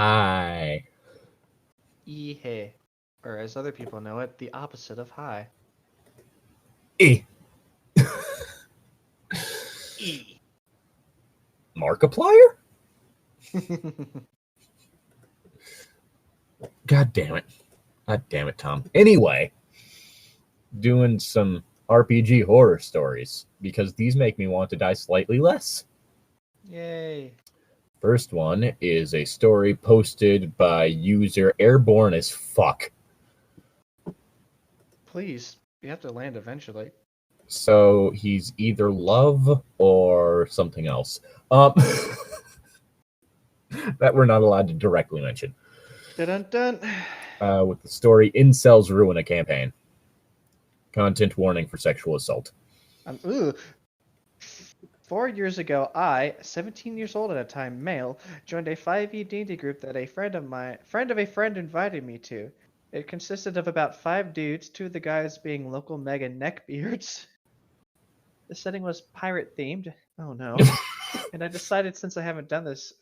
Hi. Ihe, or as other people know it, the opposite of hi. E. E. Markiplier? God damn it. God damn it, Tom. Anyway, doing some RPG horror stories because these make me want to die slightly less. Yay. First one is a story posted by user Airborne as Fuck. Please, you have to land eventually. So he's either love or something else. That we're not allowed to directly mention. Dun-dun-dun. With the story Incels Ruin a Campaign. Content warning for sexual assault. 4 years ago, I, 17 years old at a time, male, joined a 5e D&D group that a friend of a friend invited me to. It consisted of about 5 dudes, 2 of the guys being local mega neckbeards. The setting was pirate themed. Oh no. And I decided since I haven't done this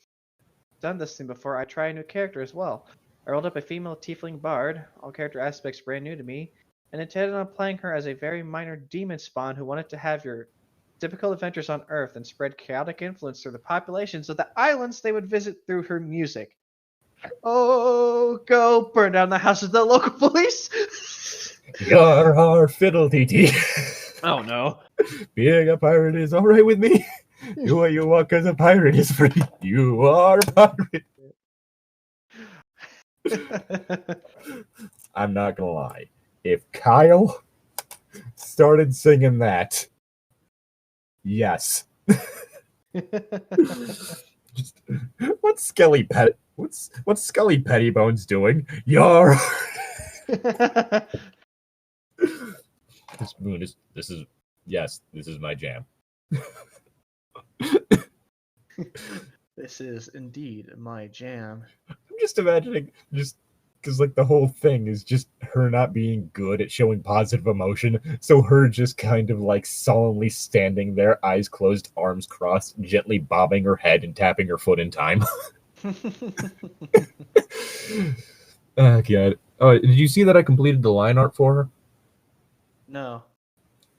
thing before, I'd try a new character as well. I rolled up a female tiefling bard, all character aspects brand new to me, and intended on playing her as a very minor demon spawn who wanted to have your typical adventures on Earth and spread chaotic influence through the populations of the islands they would visit through her music. Oh, go burn down the house of the local police! You're our fiddle-dee-dee. Oh no. Being a pirate is alright with me. Do what you want because a pirate is free. You are a pirate. I'm not gonna lie. If Kyle started singing that, yes. Just, what's Skelly Pettybones doing? Yar. This is my jam. This is indeed my jam. I'm just imagining because the whole thing is just her not being good at showing positive emotion, so her just kind of solemnly standing there, eyes closed, arms crossed, gently bobbing her head and tapping her foot in time. Oh god. Oh, did you see that I completed the line art for her? No.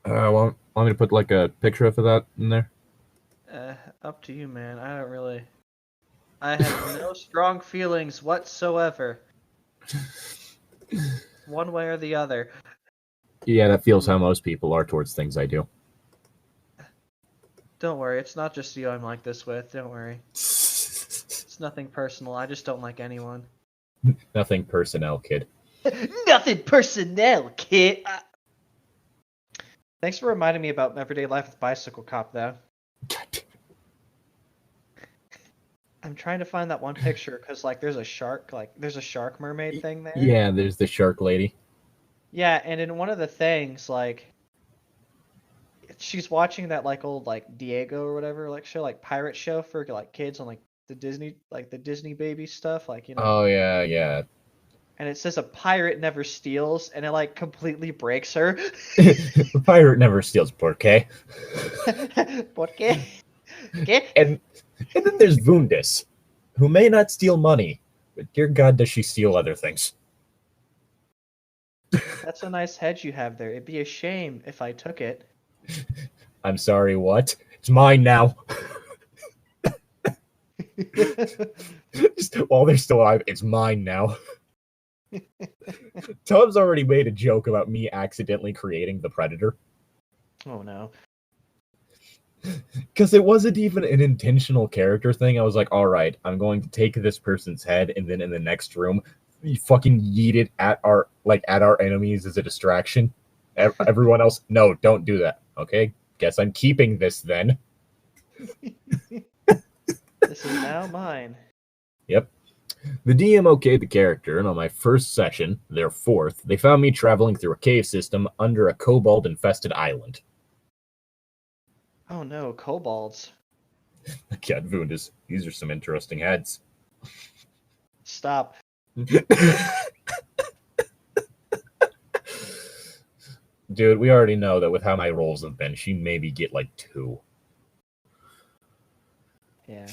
Want me to put a picture of that in there? Up to you, man. I have no strong feelings whatsoever. One way or the other. Yeah, that feels how most people are towards things I do. Don't worry, it's not just you I'm like this with. Don't worry. It's nothing personal. I just don't like anyone. Nothing personnel, kid. Nothing personnel, kid. Thanks for reminding me about everyday life with Bicycle Cop, though. I'm trying to find that one picture because there's a shark mermaid thing there. Yeah, there's the shark lady. Yeah, and in one of the things, she's watching that old Diego or whatever show, pirate show for kids on the Disney baby stuff, Oh yeah. And it says a pirate never steals, and it completely breaks her. A pirate never steals, ¿por qué? ¿Por qué? ¿Qué? And then there's Vundis, who may not steal money, but dear God, does she steal other things. That's a nice hedge you have there. It'd be a shame if I took it. I'm sorry, what? It's mine now. Just, while they're still alive, it's mine now. Tom's already made a joke about me accidentally creating the Predator. Oh no. Because it wasn't even an intentional character thing. I was like, alright, I'm going to take this person's head, and then in the next room, you fucking yeet it at our enemies as a distraction. Everyone else, no, don't do that. Okay, guess I'm keeping this then. This is now mine. Yep. The DM okayed the character, and on my first session, their fourth, they found me traveling through a cave system under a kobold-infested island. Oh no, kobolds. God, Vundis, these are some interesting heads. Stop. Dude, we already know that with how my rolls have been, she maybe get 2. Yeah.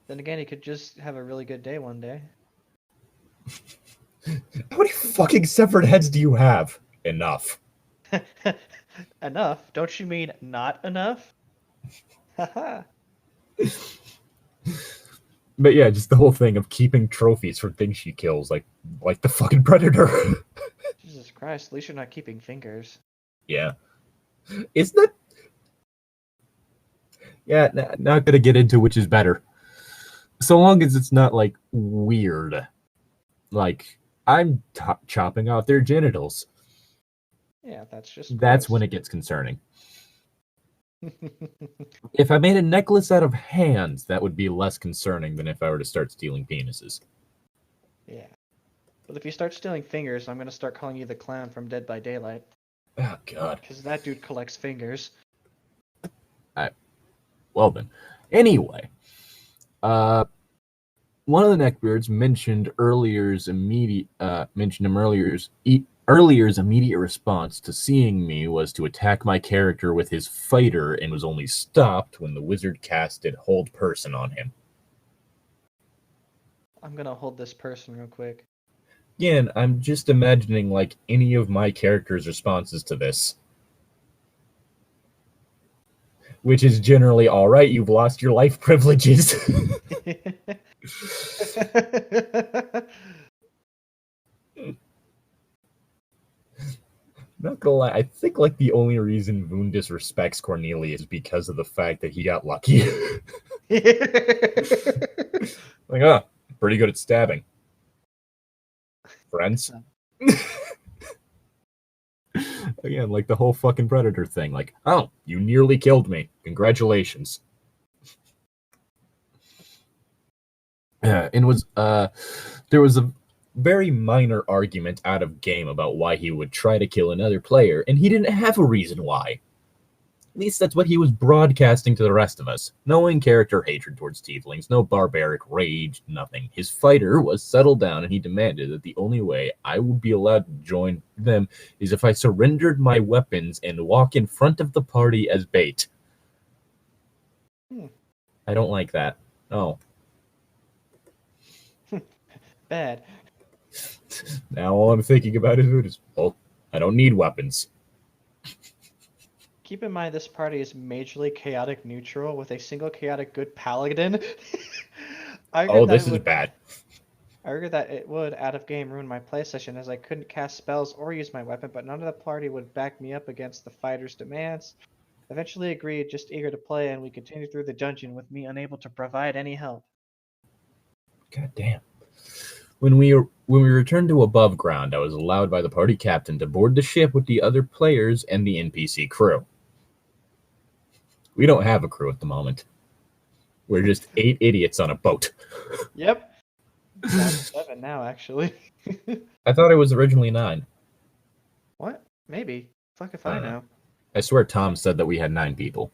Then again, he could just have a really good day one day. How many fucking severed heads do you have? Enough. Enough? Don't you mean not enough? Haha. But yeah, just the whole thing of keeping trophies for things she kills, like the fucking predator. Jesus Christ, at least you're not keeping fingers. Yeah. Isn't that... Yeah, not gonna get into which is better. So long as it's not, like, weird. Like, I'm chopping out their genitals. Yeah, that's just That's gross. when it gets concerning. If I made a necklace out of hands, that would be less concerning than if I were to start stealing penises. Yeah. But if you start stealing fingers, I'm going to start calling you the clown from Dead by Daylight. Oh, God. Because that dude collects fingers. Well, then. Anyway. One of the neckbeards mentioned earlier's immediate response to seeing me was to attack my character with his fighter and was only stopped when the wizard casted Hold Person on him. I'm going to hold this person real quick. Again, I'm just imagining like any of my character's responses to this. Which is generally, all right, you've lost your life privileges. Not gonna lie, I think like the only reason Voon disrespects Cornelia is because of the fact that he got lucky. Like, oh, pretty good at stabbing. Friends? Again, like the whole fucking predator thing. Like, oh, you nearly killed me. Congratulations. And there was a very minor argument out of game about why he would try to kill another player, and he didn't have a reason why. At least that's what he was broadcasting to the rest of us. No in-character hatred towards tieflings, no barbaric rage, nothing. His fighter was settled down, and he demanded that the only way I would be allowed to join them is if I surrendered my weapons and walk in front of the party as bait. I don't like that. Oh. Bad. Now all I'm thinking about is, well, I don't need weapons. Keep in mind this party is majorly chaotic neutral with a single chaotic good paladin. Oh, this is bad. I argued that it would, out of game, ruin my play session as I couldn't cast spells or use my weapon, but none of the party would back me up against the fighter's demands. Eventually agreed, just eager to play, and we continued through the dungeon with me unable to provide any help. God damn. When we returned to above ground, I was allowed by the party captain to board the ship with the other players and the NPC crew. We don't have a crew at the moment. We're just 8 idiots on a boat. Yep. 7 now, actually. I thought it was originally 9. What? Maybe. Fuck if I know. I swear Tom said that we had 9 people.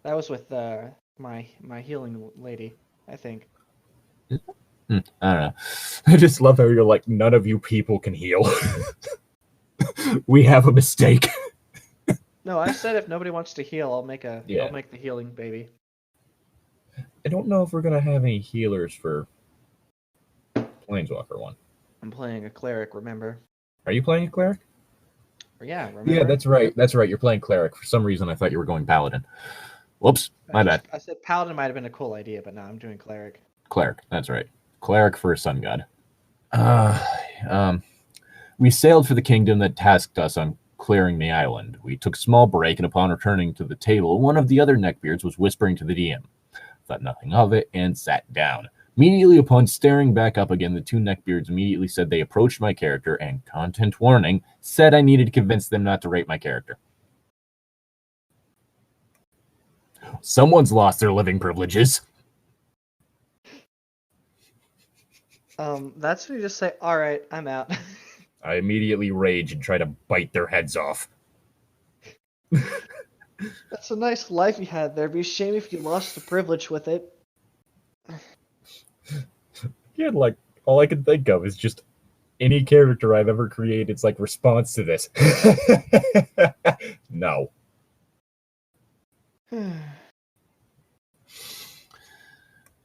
That was with my healing lady, I think. I don't know. I just love how you're like, none of you people can heal. We have a mistake. No, I said if nobody wants to heal, I'll make the healing baby. I don't know if we're gonna have any healers for Planeswalker one. I'm playing a cleric, remember? Are you playing a cleric? Yeah, remember? Yeah, that's right. That's right. You're playing cleric. For some reason, I thought you were going paladin. Whoops, my bad. I said paladin might have been a cool idea, but no, I'm doing cleric. Cleric, that's right. Cleric for a sun god. We sailed for the kingdom that tasked us on clearing the island. We took a small break, and upon returning to the table, one of the other neckbeards was whispering to the DM. Thought nothing of it and sat down. Immediately upon staring back up again, the 2 neckbeards immediately said they approached my character and, content warning, said I needed to convince them not to rape my character. Someone's lost their living privileges. That's when you just say, all right, I'm out. I immediately rage and try to bite their heads off. That's a nice life you had there. It'd be a shame if you lost the privilege with it. Yeah, like, all I can think of is just any character I've ever created's like response to this. No.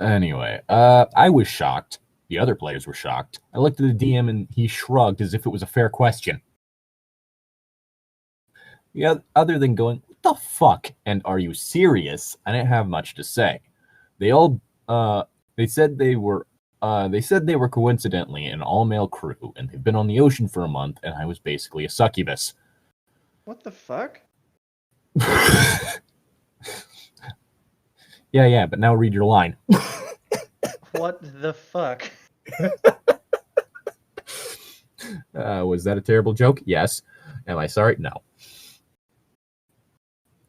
Anyway, I was shocked. The other players were shocked. I looked at the DM and he shrugged as if it was a fair question. Yeah, other than going, "What the fuck?" and "Are you serious?" I didn't have much to say. They all, they said they were coincidentally an all-male crew, and they've been on the ocean for a month, and I was basically a succubus. What the fuck? Yeah, but now read your line. What the fuck? Was that a terrible joke? Yes. Am I sorry? No.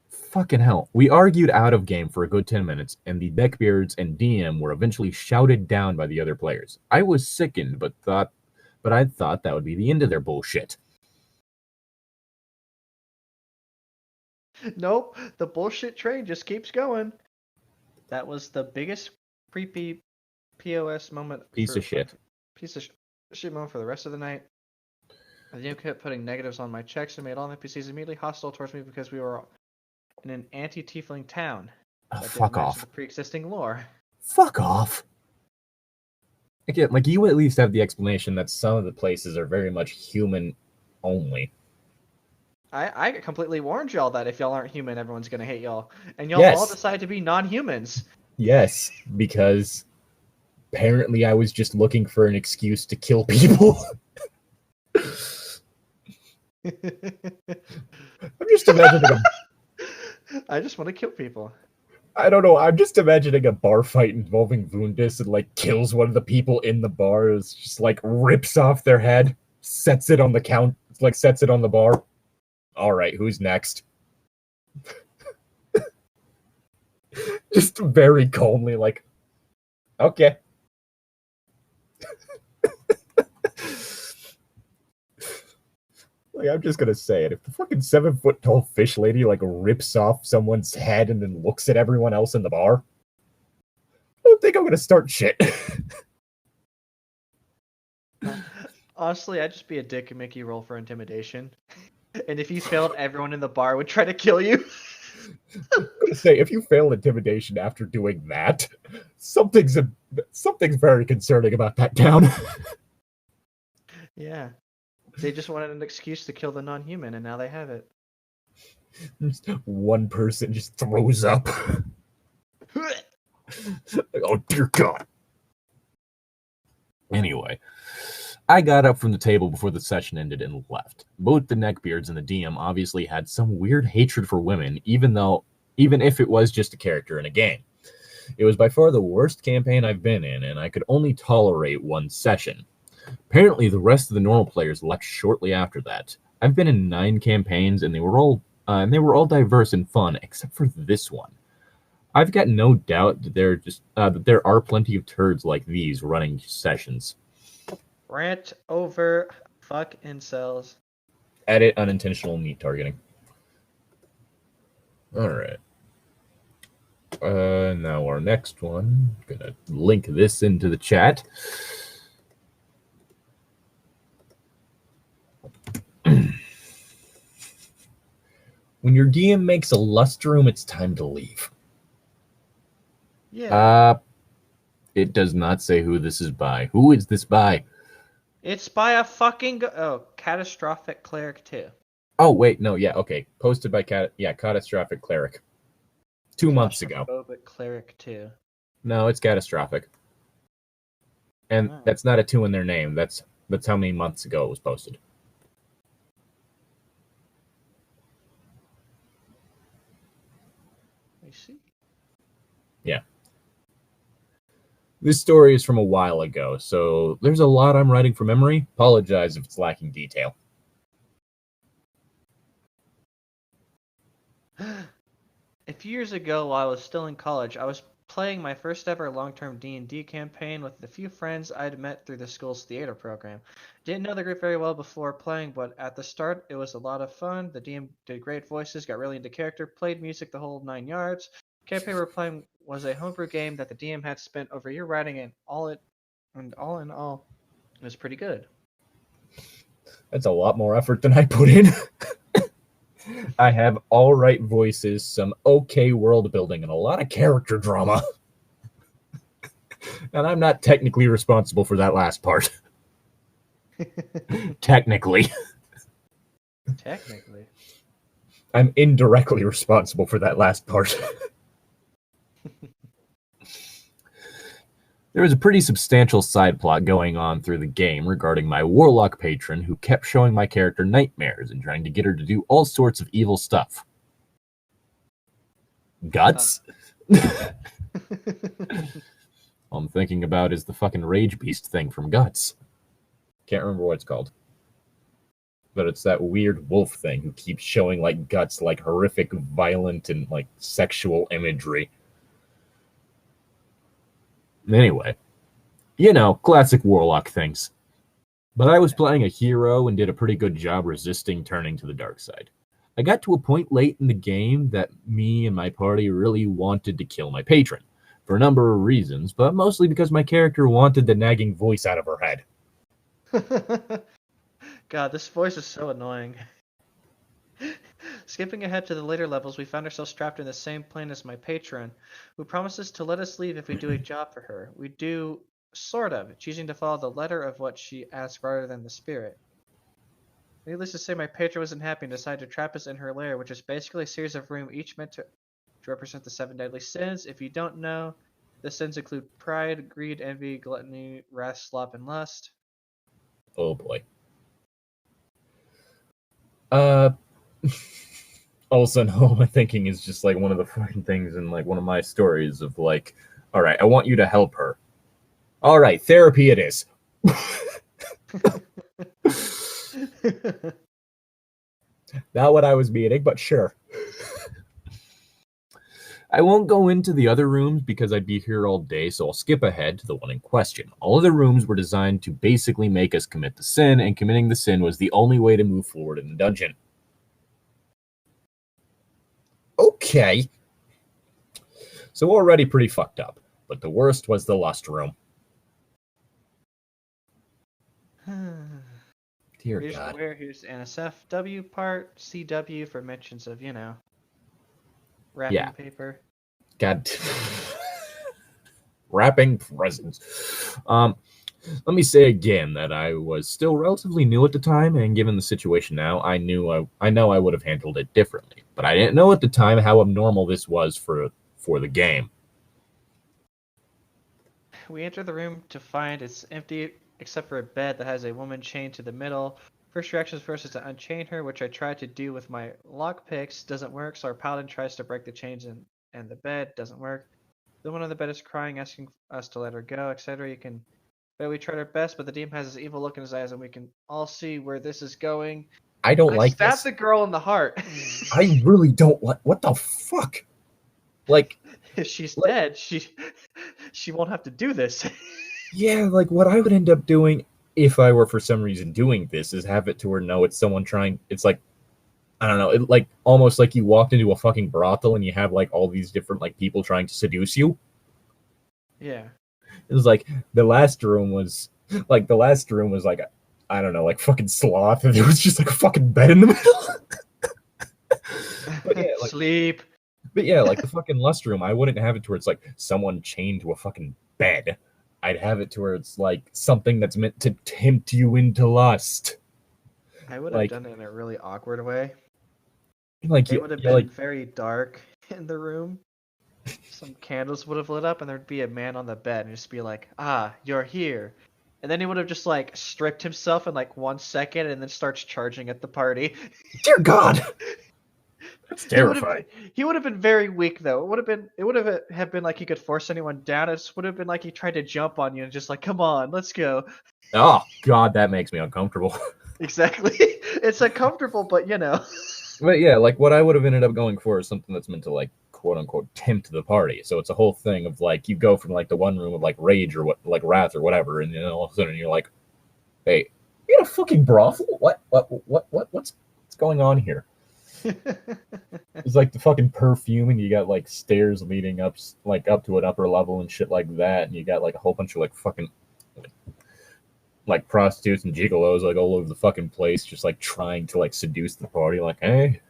Fucking hell. We argued out of game for a good 10 minutes, and the neckbeards and DM were eventually shouted down by the other players. I was sickened, but I thought that would be the end of their bullshit. Nope, the bullshit train just keeps going. That was the biggest creepy POS moment. Piece of shit. Piece of shit moment for the rest of the night. The DM kept putting negatives on my checks and made all NPCs immediately hostile towards me because we were in an anti-tiefling town. Fuck off. The pre-existing lore. Fuck off. Again, like, you at least have the explanation that some of the places are very much human only. I completely warned y'all that if y'all aren't human, everyone's gonna hate y'all. And y'all all decide to be non-humans. Yes, because apparently I was just looking for an excuse to kill people. I'm just imagining I just want to kill people. I don't know. I'm just imagining a bar fight involving Vundus and like kills one of the people in the bar. It's just like rips off their head, sets it on the bar. All right, who's next? Just very calmly, like, okay. Like, I'm just gonna say it. If the fucking 7-foot-tall fish lady like rips off someone's head and then looks at everyone else in the bar, I don't think I'm gonna start shit. Honestly, I'd just be a dick and make you roll for intimidation. And if you failed, everyone in the bar would try to kill you. I'm gonna say, if you fail intimidation after doing that, something's very concerning about that town. Yeah. They just wanted an excuse to kill the non-human, and now they have it. Just one person just throws up. Oh, dear God. Anyway, I got up from the table before the session ended and left. Both the neckbeards and the DM obviously had some weird hatred for women, even if it was just a character in a game. It was by far the worst campaign I've been in, and I could only tolerate one session. Apparently, the rest of the normal players left shortly after that. I've been in 9 campaigns, and they were all diverse and fun, except for this one. I've got no doubt that there are plenty of turds like these running sessions. Rant over. Fuck incels. Edit unintentional meat targeting. All right. Now our next one. I'm gonna link this into the chat. When your DM makes a lust room, it's time to leave. Yeah. It does not say who this is by. Who is this by? It's by a fucking Catastrophic Cleric 2. Oh wait, no, yeah, okay. Posted by Catastrophic Cleric. 2 months ago. Catastrophic Cleric 2. No, it's Catastrophic. And that's not a 2 in their name. That's how many months ago it was posted. I see. Yeah. This story is from a while ago, so there's a lot I'm writing from memory. Apologize if it's lacking detail. A few years ago, while I was still in college, I was playing my first ever long-term D&D campaign with the few friends I'd met through the school's theater program. Didn't know the group very well before playing, but at the start, it was a lot of fun. The DM did great voices, got really into character, played music the whole 9 yards. Campaign we're playing was a homebrew game that the DM had spent over a year writing, and all in all, it was pretty good. That's a lot more effort than I put in. I have all right voices, some okay world building, and a lot of character drama. And I'm not technically responsible for that last part. Technically. Technically. I'm indirectly responsible for that last part. There was a pretty substantial side plot going on through the game regarding my warlock patron who kept showing my character nightmares and trying to get her to do all sorts of evil stuff. Guts? All I'm thinking about is the fucking Rage Beast thing from Guts. Can't remember what it's called. But it's that weird wolf thing who keeps showing like guts, like horrific, violent, and like sexual imagery. Anyway, you know, classic warlock things. But I was playing a hero and did a pretty good job resisting turning to the dark side. I got to a point late in the game that me and my party really wanted to kill my patron, for a number of reasons, but mostly because my character wanted the nagging voice out of her head. God, this voice is so annoying. Skipping ahead to the later levels, we found ourselves trapped in the same plane as my patron, who promises to let us leave if we do a job for her. We do, sort of, choosing to follow the letter of what she asks rather than the spirit. Needless to say, my patron wasn't happy and decided to trap us in her lair, which is basically a series of rooms each meant to represent the 7 deadly sins. If you don't know, the sins include pride, greed, envy, gluttony, wrath, sloth, and lust. Oh boy. Also, no, my thinking is just like one of the fucking things in like one of my stories of like, all right, I want you to help her. All right, therapy it is. Not what I was meaning, but sure. I won't go into the other rooms because I'd be here all day, so I'll skip ahead to the one in question. All of the rooms were designed to basically make us commit the sin, and committing the sin was the only way to move forward in the dungeon. Okay. So already pretty fucked up, but the worst was the lust room. Dear Here's God. where here's NSFW part, CW for mentions of, wrapping paper. God. Wrapping presents. Let me say again that I was still relatively new at the time, and given the situation now, I know I would have handled it differently. But I didn't know at the time how abnormal this was for the game. We enter the room to find it's empty except for a bed that has a woman chained to the middle. First reaction first is to unchain her, which I tried to do with my lockpicks. Doesn't work, so our paladin tries to break the chains and the bed. Doesn't work. The one on the bed is crying, asking us to let her go, etc. But we tried our best, but the demon has this evil look in his eyes, and we can all see where this is going. I don't like this. I stabbed the girl in the heart. I really don't like. What the fuck? Like, if she's dead, she won't have to do this. Yeah, like what I would end up doing if I were for some reason doing this is have it to where no, it's someone trying. It's like, I don't know, it like almost like you walked into a fucking brothel and you have like all these different like people trying to seduce you. Yeah. It was like the last room was like I don't know, like fucking sloth, and there was just like a fucking bed in the middle. But yeah, like, sleep. But yeah, like the fucking lust room, I wouldn't have it to where it's like someone chained to a fucking bed. I'd have it to where it's like something that's meant to tempt you into lust. I would have done it in a really awkward way. Like it would have been very dark in the room. Some candles would have lit up, and there'd be a man on the bed, and just be like, "Ah, you're here." And then he would have just like stripped himself in like 1 second, and then starts charging at the party. Dear God, that's terrifying. He would have been very weak, though. It would have been like he could force anyone down. It would have been like he tried to jump on you and just like, "Come on, let's go." Oh God, that makes me uncomfortable. Exactly. It's uncomfortable, but But yeah, like what I would have ended up going for is something that's meant to like quote unquote tempt the party. So it's a whole thing of like you go from like the one room of like rage or what like wrath or whatever, and then all of a sudden you're like, "Hey, you in a fucking brothel? What's going on here?" It's like the fucking perfume, and you got like stairs leading up like up to an upper level and shit like that, and you got like a whole bunch of like fucking like prostitutes and gigolos like all over the fucking place, just like trying to like seduce the party, like, "Hey,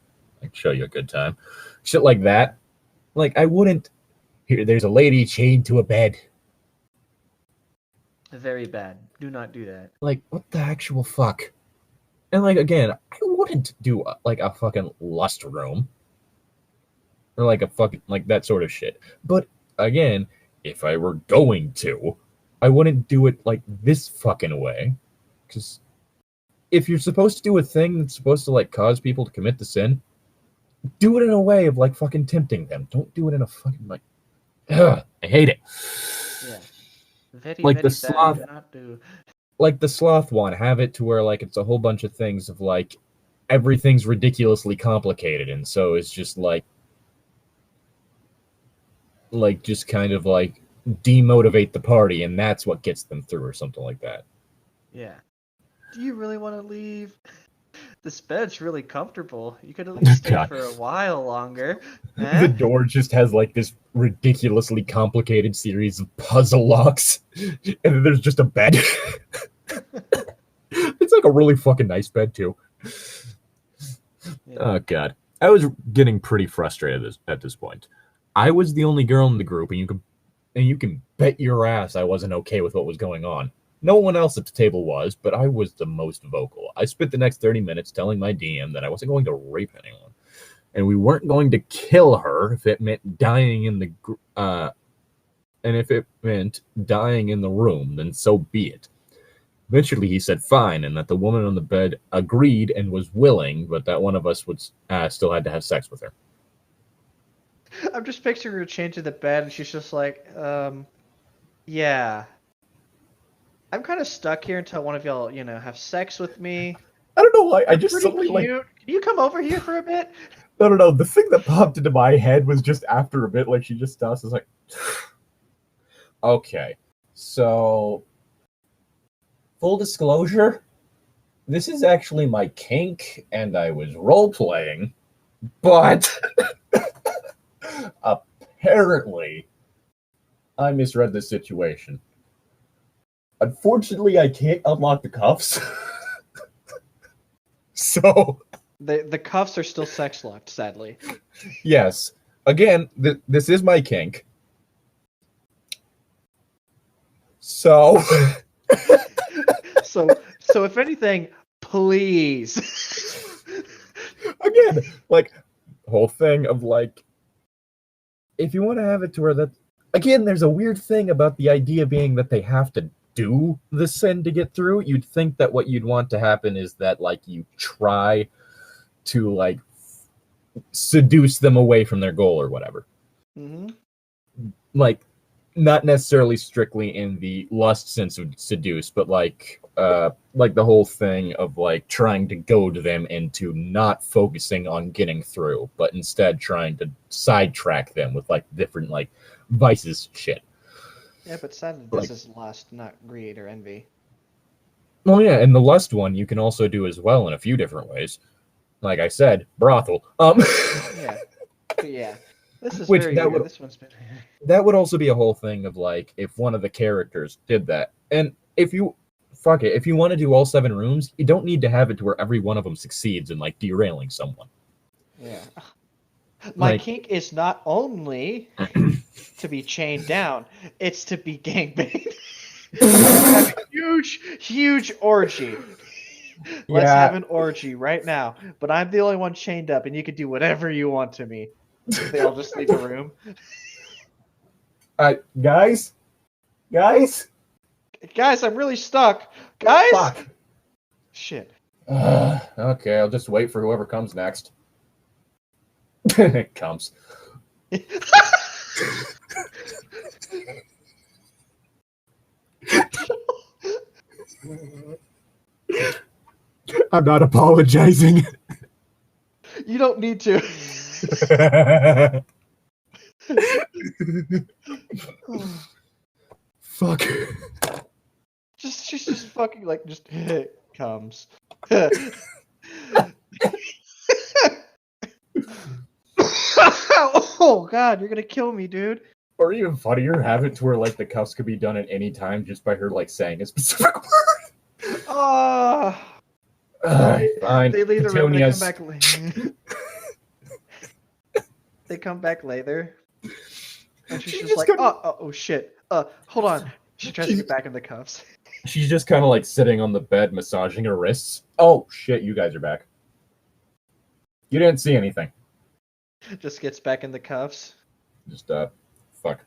I can show you a good time," shit like that. Like I wouldn't. Here, there's a lady chained to a bed. Very bad. Do not do that. Like, what the actual fuck? And like again, I wouldn't do like a fucking lust room or like a fucking like that sort of shit. But again, if I were going to, I wouldn't do it like this fucking way. Because if you're supposed to do a thing that's supposed to like cause people to commit the sin, do it in a way of like fucking tempting them. Don't do it in a fucking like. Ugh, I hate it. Yeah. Very, Like the very bad. sloth, Do not do. like the sloth one. Have it to where like it's a whole bunch of things of like everything's ridiculously complicated, and so it's just like just kind of like demotivate the party, and that's what gets them through, or something like that. Yeah. Do you really want to leave? This bed's really comfortable. You could at least stay God. for a while longer. The door just has like this ridiculously complicated series of puzzle locks, and then there's just a bed. It's like a really fucking nice bed too. Yeah. Oh god, I was getting pretty frustrated at this point. I was the only girl in the group, and you can bet your ass I wasn't okay with what was going on. No one else at the table was, but I was the most vocal. I spent the next 30 minutes telling my DM that I wasn't going to rape anyone, and we weren't going to kill her if it meant dying in the and if it meant dying in the room, then so be it. Eventually, he said fine, and that the woman on the bed agreed and was willing, but that one of us would still had to have sex with her. I'm just picturing her changing the bed, and she's just like, yeah. I'm kind of stuck here until one of y'all, have sex with me. I don't know why. I You're just pretty suddenly cute. like. Can you come over here for a bit? No. The thing that popped into my head was just after a bit, like she just stops. It's like, okay, so full disclosure, this is actually my kink, and I was role playing, but apparently I misread the situation. Unfortunately, I can't unlock the cuffs. So The cuffs are still sex locked, sadly. yes, again, this is my kink. So So if anything, please. again, like whole thing of like, if you want to have it to where that, again, there's a weird thing about the idea being that they have to do the sin to get through. You'd think that what you'd want to happen is that like you try to like seduce them away from their goal or whatever. Mm-hmm. Like not necessarily strictly in the lust sense of seduce, but like the whole thing of like trying to goad them into not focusing on getting through, but instead trying to sidetrack them with like different like vices shit. Yeah, but sadly, this is lust, not greed or envy. Well, yeah, and the lust one you can also do as well in a few different ways. Like I said, brothel. Yeah. This is Which very that weird. would This one's been. that would also be a whole thing of like if one of the characters did that, and if you fuck it, if you want to do all 7 rooms, you don't need to have it to where every one of them succeeds in like derailing someone. Yeah. My kink is not only to be chained down, it's to be gangbanged. Have a huge orgy. Let's have an orgy right now. But I'm the only one chained up, and you can do whatever you want to me. They all just leave the room. Guys, I'm really stuck. Guys, fuck. Shit. Okay, I'll just wait for whoever comes next. Comes. I'm not apologizing. You don't need to. Fuck. She's just fucking like just comes. Oh god, you're gonna kill me, dude. Or even funnier, have it to where like the cuffs could be done at any time just by her like saying a specific word. Fine. They leave the room and they come Petunias. back later. They come back later. And she's just like, oh shit. Hold on. She tries to get back in the cuffs. She's just kind of like sitting on the bed, massaging her wrists. Oh shit, you guys are back. You didn't see anything. Just gets back in the cuffs. Just fuck.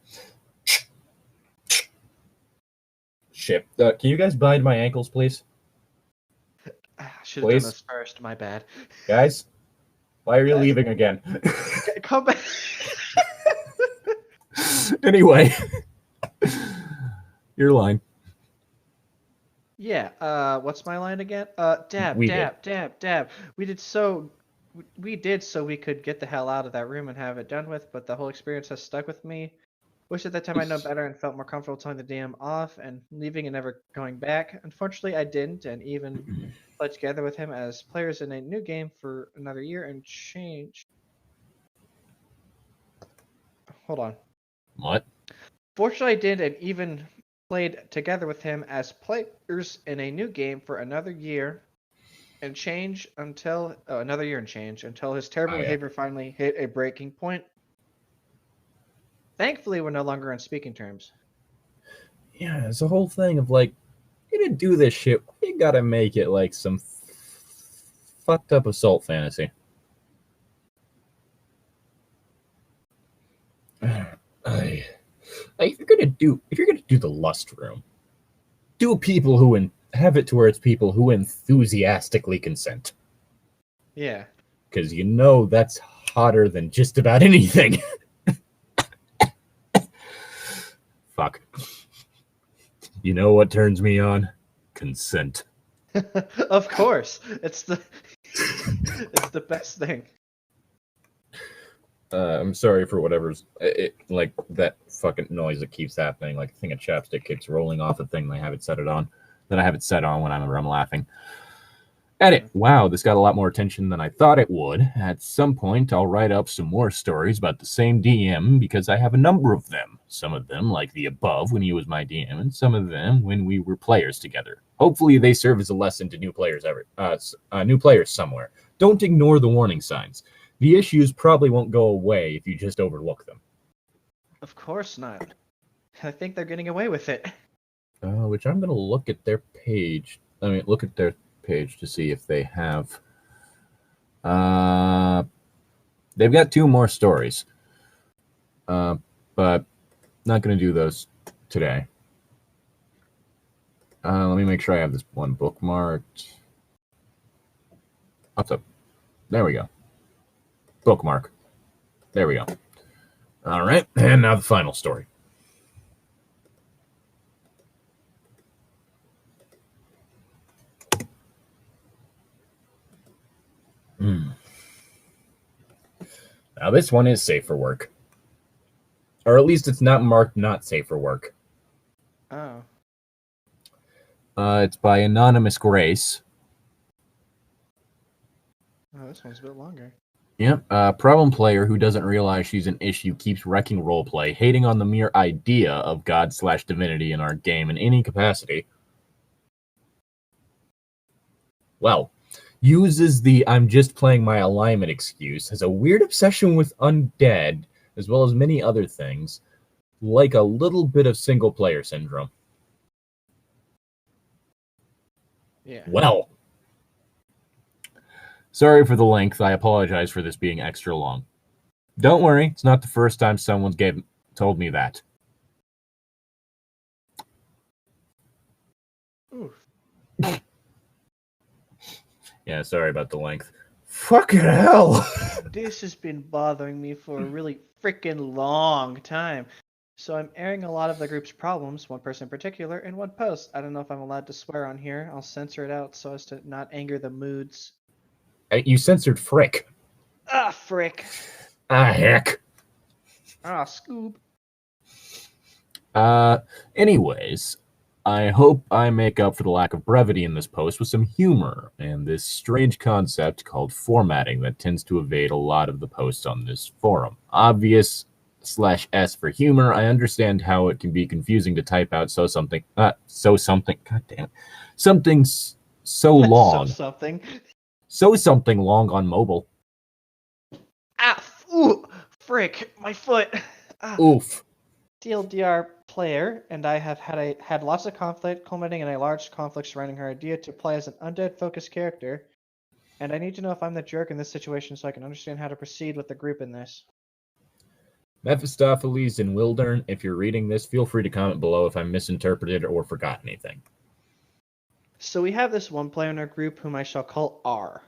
Shit. Can you guys bind my ankles, please? Should have done this first. My bad. Guys, why are you leaving again? Come back. Anyway, your line. Yeah. What's my line again? Dab. We did so we could get the hell out of that room and have it done with, but the whole experience has stuck with me. Wish at that time I know better and felt more comfortable telling the DM off and leaving and never going back. Unfortunately, I didn't, and even played together with him as players in a new game for another year and change. Hold on. What? Fortunately, I did, and even played together with him as players in a new game for another year and change until another year and change until his terrible behavior finally hit a breaking point. Thankfully, we're no longer on speaking terms. Yeah, it's a whole thing of like, you didn't do this shit. You gotta make it like some fucked up assault fantasy. If you're gonna do the lust room, do people who have it to where it's people who enthusiastically consent. Yeah. Because that's hotter than just about anything. Fuck. You know what turns me on? Consent. Of course. It's the best thing. I'm sorry for whatever's like that fucking noise that keeps happening. Like a thing of chapstick keeps rolling off the thing. I have it set on when I'm laughing. Edit. Wow, this got a lot more attention than I thought it would. At some point, I'll write up some more stories about the same DM because I have a number of them. Some of them, like the above, when he was my DM, and some of them when we were players together. Hopefully, they serve as a lesson to new players somewhere. Don't ignore the warning signs. The issues probably won't go away if you just overlook them. Of course not. I think they're getting away with it. Which I'm going to look at their page. Look at their page to see if they have. They've got 2 more stories. But not going to do those today. Let me make sure I have this one bookmarked. Up. There we go. Bookmark. There we go. All right, and now the final story. Now this one is safe for work. Or at least it's not marked not safe for work. Oh. It's by Anonymous Grace. Oh, this one's a bit longer. Yep. Problem player who doesn't realize she's an issue keeps wrecking roleplay, hating on the mere idea of God/divinity in our game in any capacity. Well, uses the I'm just playing my alignment excuse, has a weird obsession with undead, as well as many other things, like a little bit of single player syndrome. Yeah. Well, sorry for the length. I apologize for this being extra long. Don't worry, it's not the first time someone's told me that. Oof. Yeah, sorry about the length. Fucking hell! This has been bothering me for a really freaking long time. So I'm airing a lot of the group's problems, one person in particular, in one post. I don't know if I'm allowed to swear on here. I'll censor it out so as to not anger the moods. You censored frick. Ah, frick. Ah, heck. Ah, Scoob. Anyways, I hope I make up for the lack of brevity in this post with some humor and this strange concept called formatting that tends to evade a lot of the posts on this forum. Obvious/S for humor. I understand how it can be confusing to type out something, god damn it, something's so long. Something long on mobile. Ah, ooh, frick, my foot. Ah. Oof. TLDR, player and I have had lots of conflict, culminating in a large conflict surrounding her idea to play as an undead-focused character. And I need to know if I'm the jerk in this situation so I can understand how to proceed with the group in this. Mephistopheles and Wildern, if you're reading this, feel free to comment below if I misinterpreted or forgot anything. So we have this one player in our group whom I shall call R.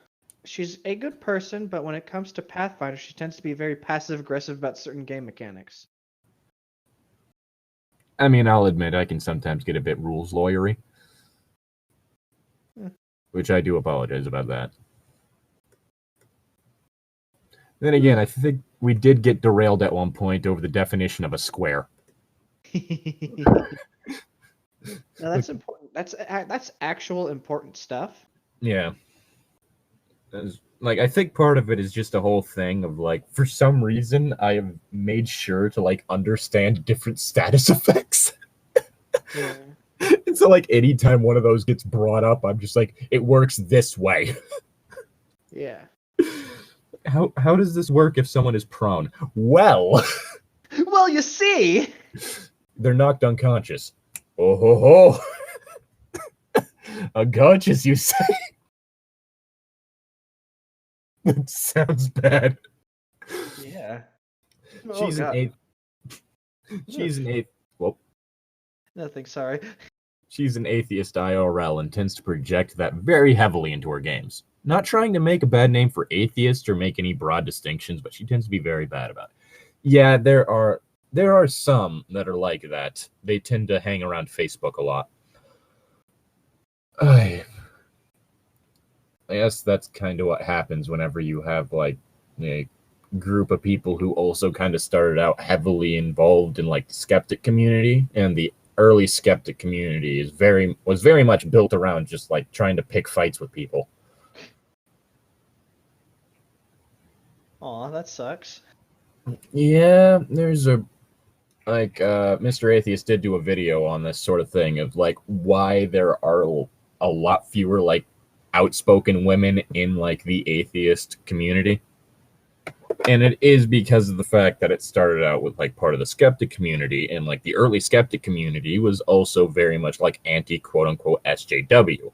She's a good person, but when it comes to Pathfinder, she tends to be very passive-aggressive about certain game mechanics. I mean, I'll admit I can sometimes get a bit rules lawyery. Which I do apologize about that. Then again, I think we did get derailed at one point over the definition of a square. No, that's important. That's actual important stuff. Yeah. Like, I think part of it is just a whole thing of, like, for some reason, I have made sure to, like, understand different status effects. Yeah. And so, like, anytime one of those gets brought up, I'm just like, it works this way. Yeah. How does this work if someone is prone? Well... Well, you see... They're knocked unconscious. Oh ho ho! Unconscious, you say? That sounds bad. Yeah. She's an eighth. She's an eighth. Whoa. Nothing, sorry. She's an atheist IRL and tends to project that very heavily into her games. Not trying to make a bad name for atheists or make any broad distinctions, but she tends to be very bad about it. Yeah, there are some that are like that. They tend to hang around Facebook a lot. I guess that's kind of what happens whenever you have, like, a group of people who also kind of started out heavily involved in, like, the skeptic community, and the early skeptic community was very much built around just, like, trying to pick fights with people. Aw, that sucks. Yeah, there's Mr. Atheist did do a video on this sort of thing of, like, why there are a lot fewer, like, outspoken women in, like, the atheist community. And it is because of the fact that it started out with, like, part of the skeptic community, and, like, the early skeptic community was also very much, like, anti-quote-unquote SJW.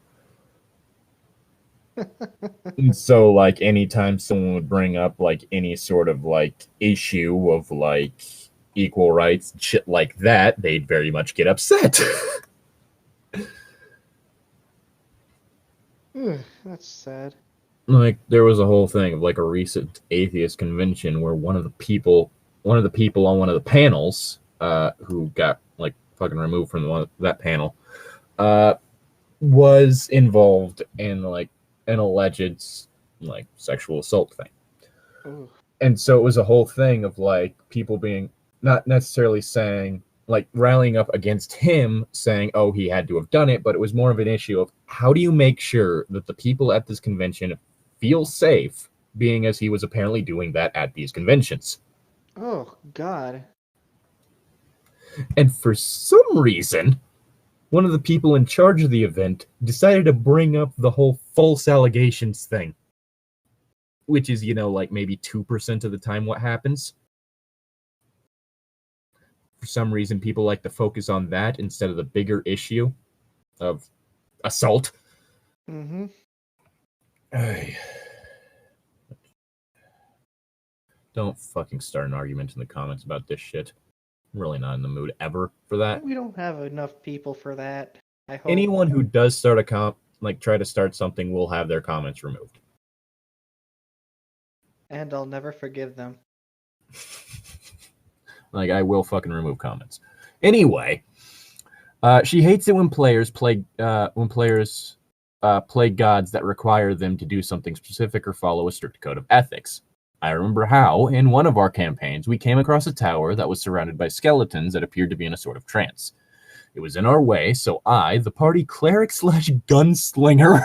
And so, like, anytime someone would bring up, like, any sort of, like, issue of, like, equal rights, shit like that, they'd very much get upset. That's sad. Like, there was a whole thing of, like, a recent atheist convention where one of the people on one of the panels, who got, like, fucking removed from that panel, was involved in, like, an alleged, like, sexual assault thing. Ooh. And so it was a whole thing of, like, people being not necessarily saying, like, rallying up against him, saying, oh, he had to have done it, but it was more of an issue of how do you make sure that the people at this convention feel safe, being as he was apparently doing that at these conventions. Oh, God. And for some reason, one of the people in charge of the event decided to bring up the whole false allegations thing, which is, you know, like, maybe 2% of the time what happens. For some reason, people like to focus on that instead of the bigger issue of assault. Mm-hmm. Don't fucking start an argument in the comments about this shit. I'm really not in the mood ever for that. We don't have enough people for that. I hope. Anyone who does start try to start something will have their comments removed. And I'll never forgive them. Like, I will fucking remove comments. Anyway, she hates it when players play gods that require them to do something specific or follow a strict code of ethics. I remember how, in one of our campaigns, we came across a tower that was surrounded by skeletons that appeared to be in a sort of trance. It was in our way, so I, the party cleric / gunslinger...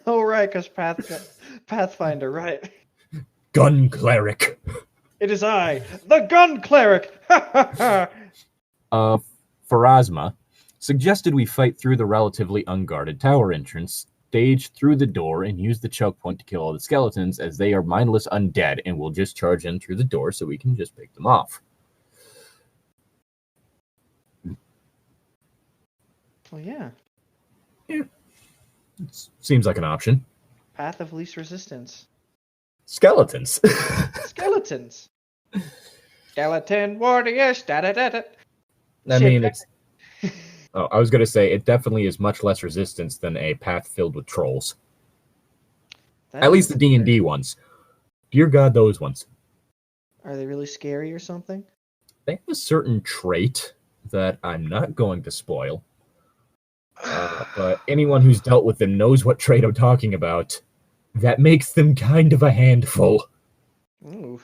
Oh, right, because Pathfinder, right. Gun cleric. It is I, the gun cleric! Pharasma suggested we fight through the relatively unguarded tower entrance, stage through the door, and use the choke point to kill all the skeletons, as they are mindless undead and will just charge in through the door so we can just pick them off. Well, yeah. Yeah, seems like an option. Path of least resistance. Skeletons. Skeletons. Skeleton warriors. Da da da da. I Shit. mean, it's. Oh, I was gonna say it definitely is much less resistance than a path filled with trolls. That At is least the true. D&D ones. Dear God, those ones. Are they really scary or something? They have a certain trait that I'm not going to spoil. But anyone who's dealt with them knows what trait I'm talking about. That makes them kind of a handful. Ooh.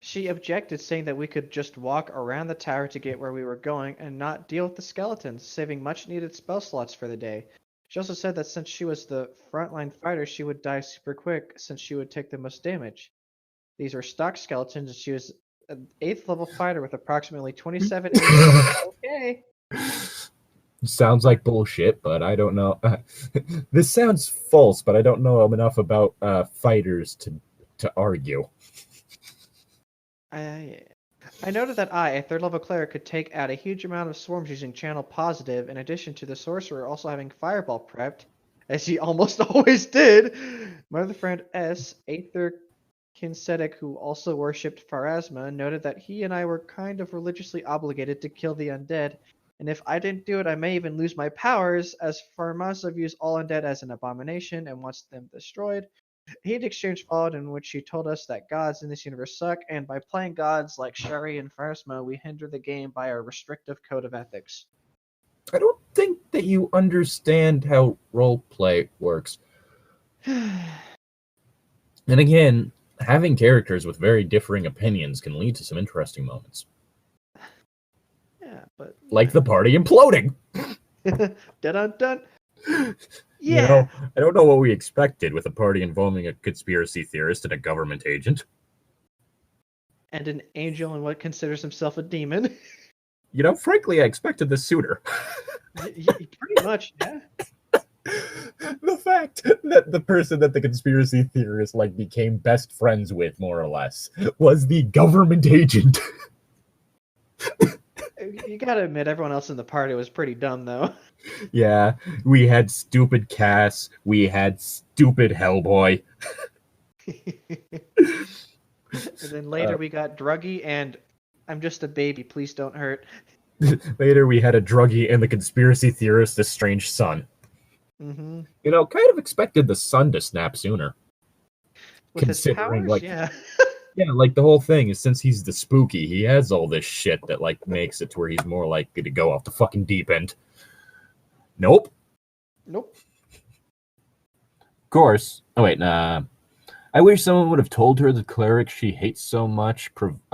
She objected, saying that we could just walk around the tower to get where we were going and not deal with the skeletons, saving much needed spell slots for the day. She also said that since she was the frontline fighter, she would die super quick since she would take the most damage. These were stock skeletons, and she was an 8th level fighter with approximately 27 HP. Okay. Sounds like bullshit, but I don't know. This sounds false, but I don't know enough about fighters to argue. I noted that I, a 3rd level cleric, could take out a huge amount of swarms using channel positive, in addition to the sorcerer also having fireball prepped, as he almost always did. My other friend S, Aether Kinsetics, who also worshipped Pharasma, noted that he and I were kind of religiously obligated to kill the undead, and if I didn't do it, I may even lose my powers, as Pharasma views all undead as an abomination and wants them destroyed. A heated exchange followed in which she told us that gods in this universe suck, and by playing gods like Shari and Pharasma, we hinder the game by our restrictive code of ethics. I don't think that you understand how roleplay works. And again, having characters with very differing opinions can lead to some interesting moments. Yeah, but like the party imploding. dun dun dun. You Yeah. know, I don't know what we expected with a party involving a conspiracy theorist and a government agent. And an angel and what considers himself a demon. You know, frankly, I expected this sooner. Pretty much, yeah. The fact that the person that the conspiracy theorist like became best friends with, more or less, was the government agent. You gotta admit, everyone else in the party was pretty dumb, though. Yeah, we had stupid Cass, we had stupid Hellboy. And then later we got Druggy and I'm just a baby, please don't hurt. Later we had a druggie and the conspiracy theorist's estranged son. Mm-hmm. You know, kind of expected the sun to snap sooner. With his powers, like, yeah. Yeah, like the whole thing is since he's the spooky, he has all this shit that like makes it to where he's more likely to go off the fucking deep end. Nope. Nope. Of course. Oh wait, nah. I wish someone would have told her the cleric she hates so much provide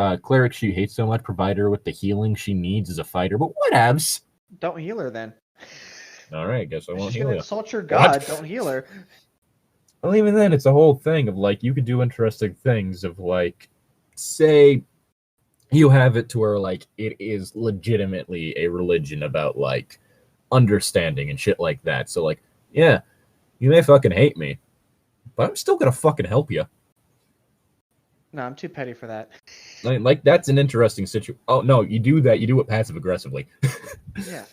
her with the healing she needs as a fighter, but whatevs. Don't heal her then. Alright, guess I won't She's heal gonna you. insult your god, What? don't heal her. Well, even then, it's a whole thing of like you could do interesting things of like, say, you have it to where like it is legitimately a religion about like understanding and shit like that. So like, yeah, you may fucking hate me, but I'm still gonna fucking help you. No, I'm too petty for that. Like that's an interesting situation. Oh no, you do that. You do it passive aggressively. Yeah.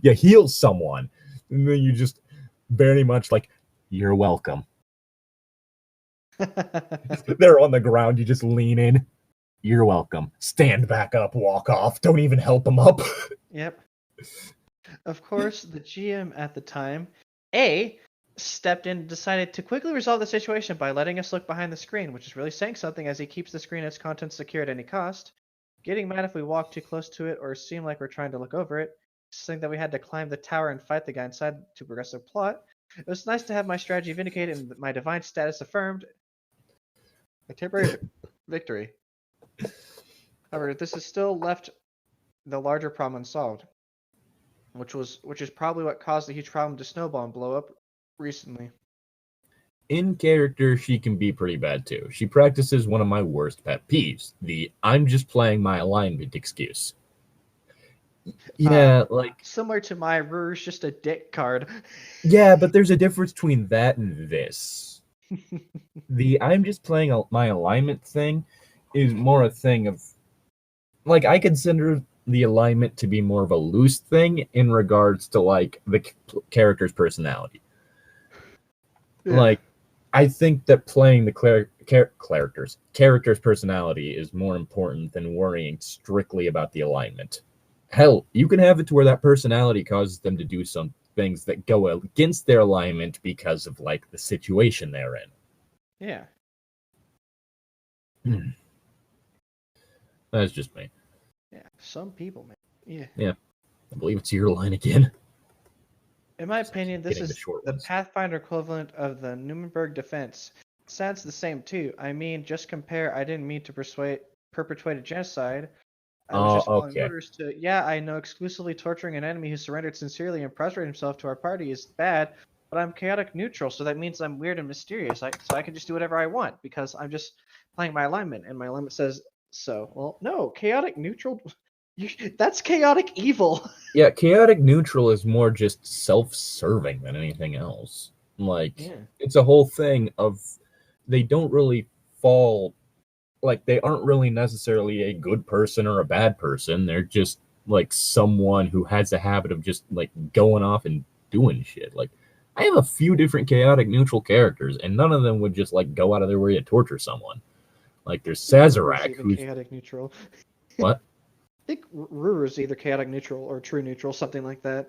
You heal someone, and then you just very much like, you're welcome. They're on the ground. You just lean in. You're welcome. Stand back up. Walk off. Don't even help them up. Yep. Of course, the GM at the time, A, stepped in and decided to quickly resolve the situation by letting us look behind the screen, which is really saying something as he keeps the screen and its contents secure at any cost. Getting mad if we walk too close to it or seem like we're trying to look over it. Saying that we had to climb the tower and fight the guy inside to progress the plot. It was nice to have my strategy vindicated and my divine status affirmed. A temporary victory. However, this has still left the larger problem unsolved, which is probably what caused the huge problem to snowball and blow up recently. In character, she can be pretty bad too. She practices one of my worst pet peeves, the I'm just playing my alignment excuse. Yeah, like similar to my Rure's just a dick card. Yeah, but there's a difference between that and this. The I'm just playing my alignment thing is more a thing of like I consider the alignment to be more of a loose thing in regards to like the character's personality. Yeah. Like, I think that playing the character's personality is more important than worrying strictly about the alignment. Hell, you can have it to where that personality causes them to do some things that go against their alignment because of like the situation they're in. Yeah. That's just me. Yeah. Some people, man. Yeah. Yeah. I believe it's your line again. In my opinion, this Getting the is short the ones. Pathfinder equivalent of the Nuremberg defense. Sounds the same too. I mean, just compare. I didn't mean to perpetrate a genocide. I was Oh, just following okay. orders to. Yeah, I know exclusively torturing an enemy who surrendered sincerely and prostrated himself to our party is bad, but I'm chaotic neutral, so that means I'm weird and mysterious. So I can just do whatever I want because I'm just playing my alignment, and my alignment says so. Well, no, chaotic neutral. That's chaotic evil. Yeah, chaotic neutral is more just self-serving than anything else. Like, Yeah. it's a whole thing of they don't really fall, like, they aren't really necessarily a good person or a bad person. They're just like someone who has a habit of just like going off and doing shit. Like, I have a few different chaotic neutral characters, and none of them would just like go out of their way to torture someone. Like, there's Ruru's Sazerac, even who's chaotic neutral. what? I think Ruru's either chaotic neutral or true neutral, something like that.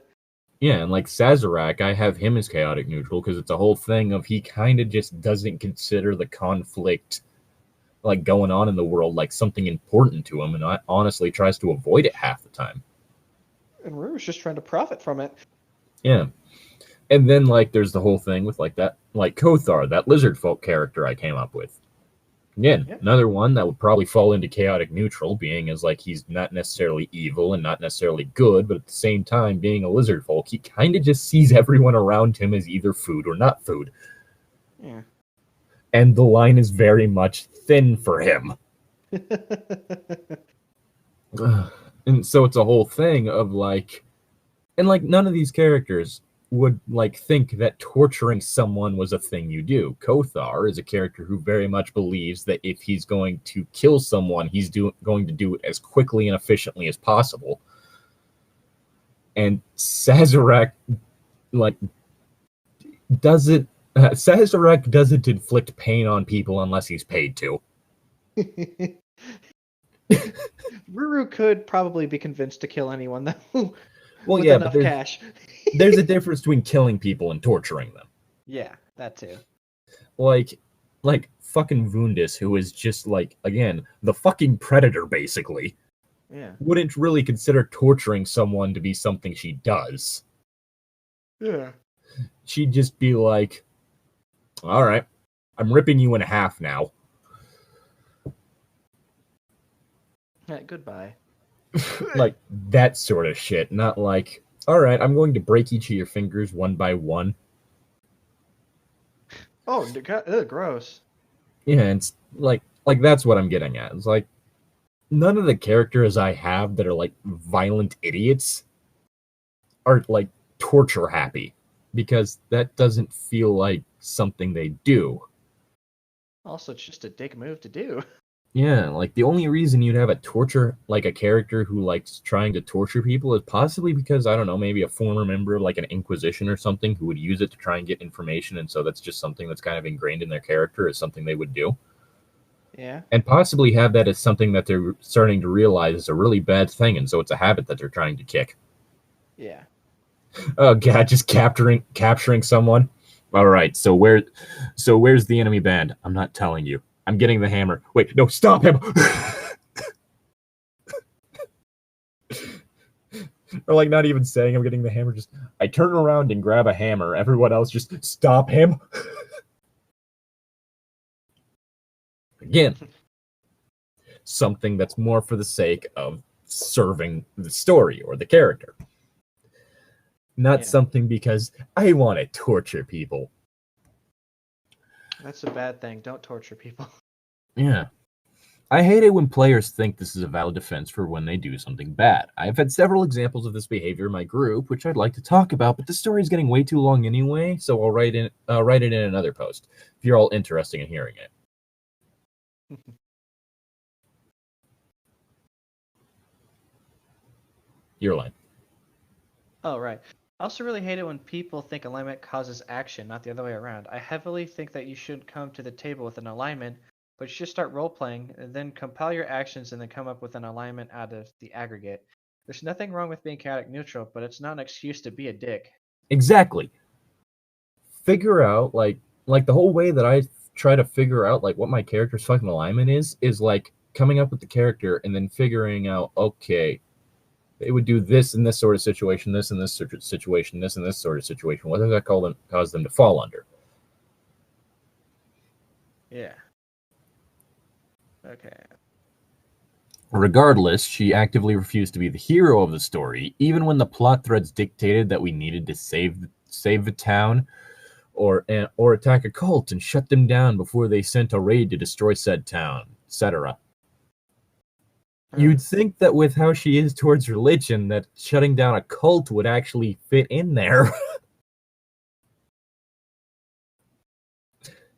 Yeah, and like Sazerac, I have him as chaotic neutral because it's a whole thing of he kind of just doesn't consider the conflict like going on in the world like something important to him, and I honestly tries to avoid it half the time. And Ruru's just trying to profit from it. Yeah, and then like there's the whole thing with like that like Kothar, that lizard folk character I came up with. Again, Yeah. another one that would probably fall into chaotic neutral, being as like he's not necessarily evil and not necessarily good, but at the same time, being a lizard folk, he kind of just sees everyone around him as either food or not food. Yeah. And the line is very much thin for him. And so it's a whole thing of like, and like none of these characters would like think that torturing someone was a thing you do. Kothar is a character who very much believes that if he's going to kill someone, he's going to do it as quickly and efficiently as possible. And Sazerac, like, Sazerac doesn't inflict pain on people unless he's paid to. Ruru could probably be convinced to kill anyone though. Well, with yeah, enough but cash. there's a difference between killing people and torturing them. Yeah, that too. Like fucking Vundus, who is just like, again, the fucking predator, basically, Yeah. wouldn't really consider torturing someone to be something she does. Yeah. She'd just be like, all right, I'm ripping you in half now. Yeah, goodbye. Like, that sort of shit. Not like, all right, I'm going to break each of your fingers one by one. Oh, gross. Yeah, it's like that's what I'm getting at. It's like, none of the characters I have that are like violent idiots are like torture happy, because that doesn't feel like something they do. Also, it's just a dick move to do. Yeah, like the only reason you'd have a character who likes trying to torture people is possibly because, I don't know, maybe a former member of like an Inquisition or something who would use it to try and get information, and so that's just something that's kind of ingrained in their character as something they would do. Yeah. And possibly have that as something that they're starting to realize is a really bad thing, and so it's a habit that they're trying to kick. Yeah. Oh god, just capturing someone. All right, so where's the enemy band? I'm not telling you. I'm getting the hammer. Wait, no, stop him! Or like not even saying I'm getting the hammer, just I turn around and grab a hammer. Everyone else just stop him. Again, something that's more for the sake of serving the story or the character. Not something because I want to torture people. That's a bad thing. Don't torture people. Yeah. I hate it when players think this is a valid defense for when they do something bad. I've had several examples of this behavior in my group, which I'd like to talk about, but the story's getting way too long anyway, so I'll write it in another post if you're all interested in hearing it. Your line. Oh, right. I also really hate it when people think alignment causes action, not the other way around. I heavily think that you shouldn't come to the table with an alignment, but you should start role playing and then compile your actions and then come up with an alignment out of the aggregate. There's nothing wrong with being chaotic neutral, but it's not an excuse to be a dick. Exactly. Figure out like the whole way that I try to figure out like what my character's fucking alignment is like coming up with the character and then figuring out, okay, they would do this in this sort of situation, this in this sort of situation, this in this sort of situation. What does that cause them to fall under? Yeah. Okay. Regardless, she actively refused to be the hero of the story, even when the plot threads dictated that we needed to save the town or attack a cult and shut them down before they sent a raid to destroy said town, etc. You'd think that with how she is towards religion, that shutting down a cult would actually fit in there.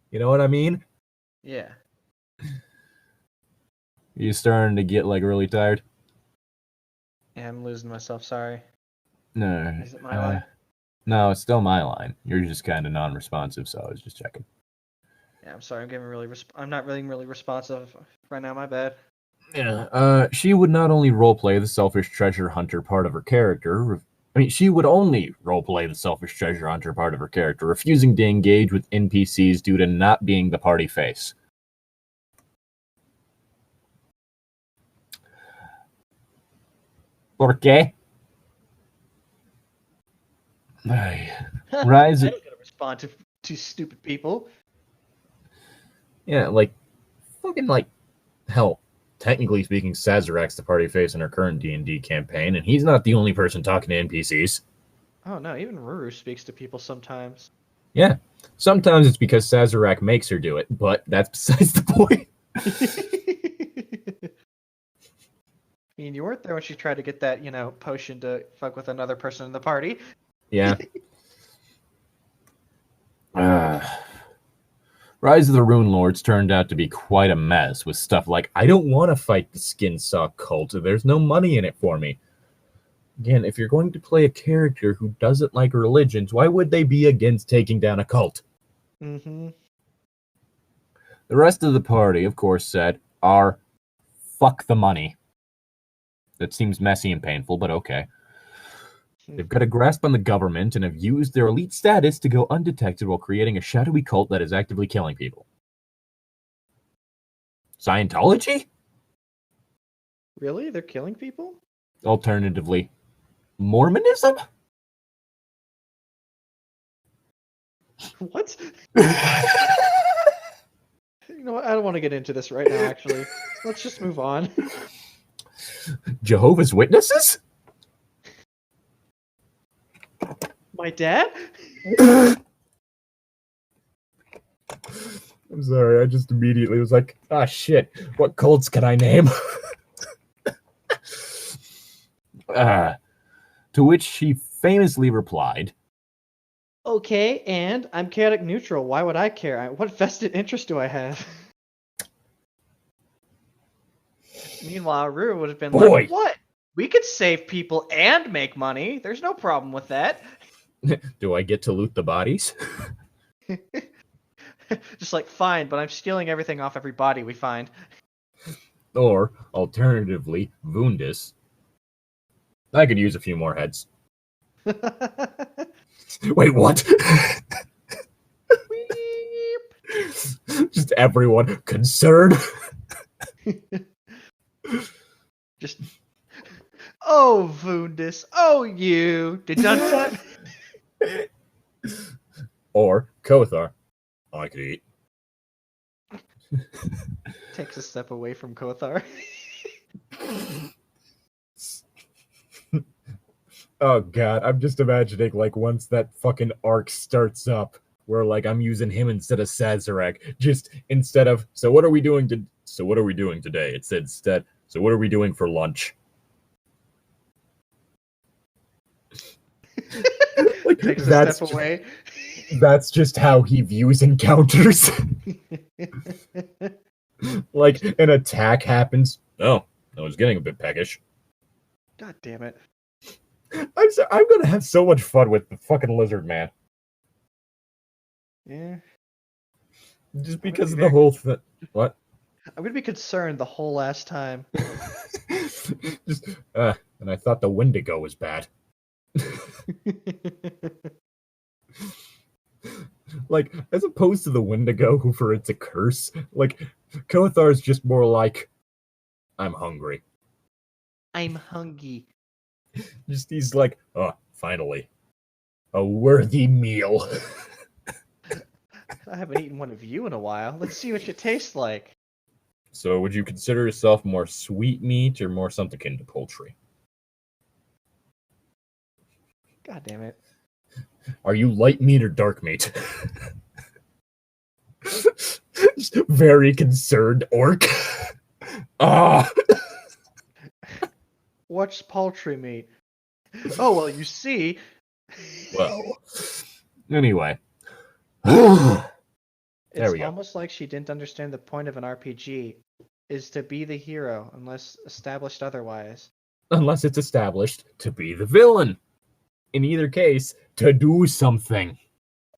You know what I mean? Yeah. You starting to get like really tired? Yeah, I'm losing myself. Sorry. No. Is it my line? No, it's still my line. You're just kind of non-responsive, so I was just checking. Yeah, I'm sorry. I'm not really responsive right now. My bad. Yeah. She would not only roleplay the selfish treasure hunter part of her character. She would only roleplay the selfish treasure hunter part of her character, refusing to engage with NPCs due to not being the party face. ¿Por qué? Rise. I don't gotta respond to stupid people. Yeah, like fucking like hell. Technically speaking, Sazarak's the party face in her current D&D campaign, and he's not the only person talking to NPCs. Oh no, even Ruru speaks to people sometimes. Yeah, sometimes it's because Sazarak makes her do it, but that's besides the point. I mean, you weren't there when she tried to get that, potion to fuck with another person in the party. Yeah. Rise of the Rune Lords turned out to be quite a mess with stuff like, I don't want to fight the Skin Saw cult, there's no money in it for me. Again, if you're going to play a character who doesn't like religions, why would they be against taking down a cult? Mm-hmm. The rest of the party, of course, said, fuck the money. That seems messy and painful, but okay. They've got a grasp on the government and have used their elite status to go undetected while creating a shadowy cult that is actively killing people. Scientology? Really? They're killing people? Alternatively, Mormonism? What? You know what? I don't want to get into this right now, actually. Let's just move on. Jehovah's Witnesses? My dad? I'm sorry, I just immediately was like, shit, what cults can I name? To which she famously replied, Okay, and I'm chaotic neutral. Why would I care? What vested interest do I have? Meanwhile, Ruru would have been like, what? We could save people and make money. There's no problem with that. Do I get to loot the bodies? Just like, fine, but I'm stealing everything off every body we find. Or, alternatively, Vundus. I could use a few more heads. Wait, what? Just everyone concerned. Just, oh, Vundus, oh, you. Dun-dun-dun. Or Kothar. I could eat. Takes a step away from Kothar. Oh god, I'm just imagining like once that fucking arc starts up, where like I'm using him instead of Sazerac. Just instead of so what are we doing today? It said instead, so what are we doing for lunch? Like, takes a step away. That's just how he views encounters. Like an attack happens. Oh, I was getting a bit peckish. God damn it. I'm gonna have so much fun with the fucking lizard man. Yeah. Just I'm gonna because be of the very, whole thing. What? I'm gonna be concerned the whole last time. Just, and I thought the Wendigo was bad. Like, as opposed to the Wendigo, who for it's a curse, like, Kothar's just more like, I'm hungry. I'm hungry. Just, he's like, oh, finally. A worthy meal. I haven't eaten one of you in a while. Let's see what you taste like. So, would you consider yourself more sweet meat or more something akin to poultry? God damn it. Are you light meat or dark meat? Very concerned orc. Ah. What's poultry meat? Oh, well, you see. Well. Anyway. There It's we go. almost like she didn't understand the point of an RPG is to be the hero unless established otherwise. Unless it's established to be the villain. In either case, to do something.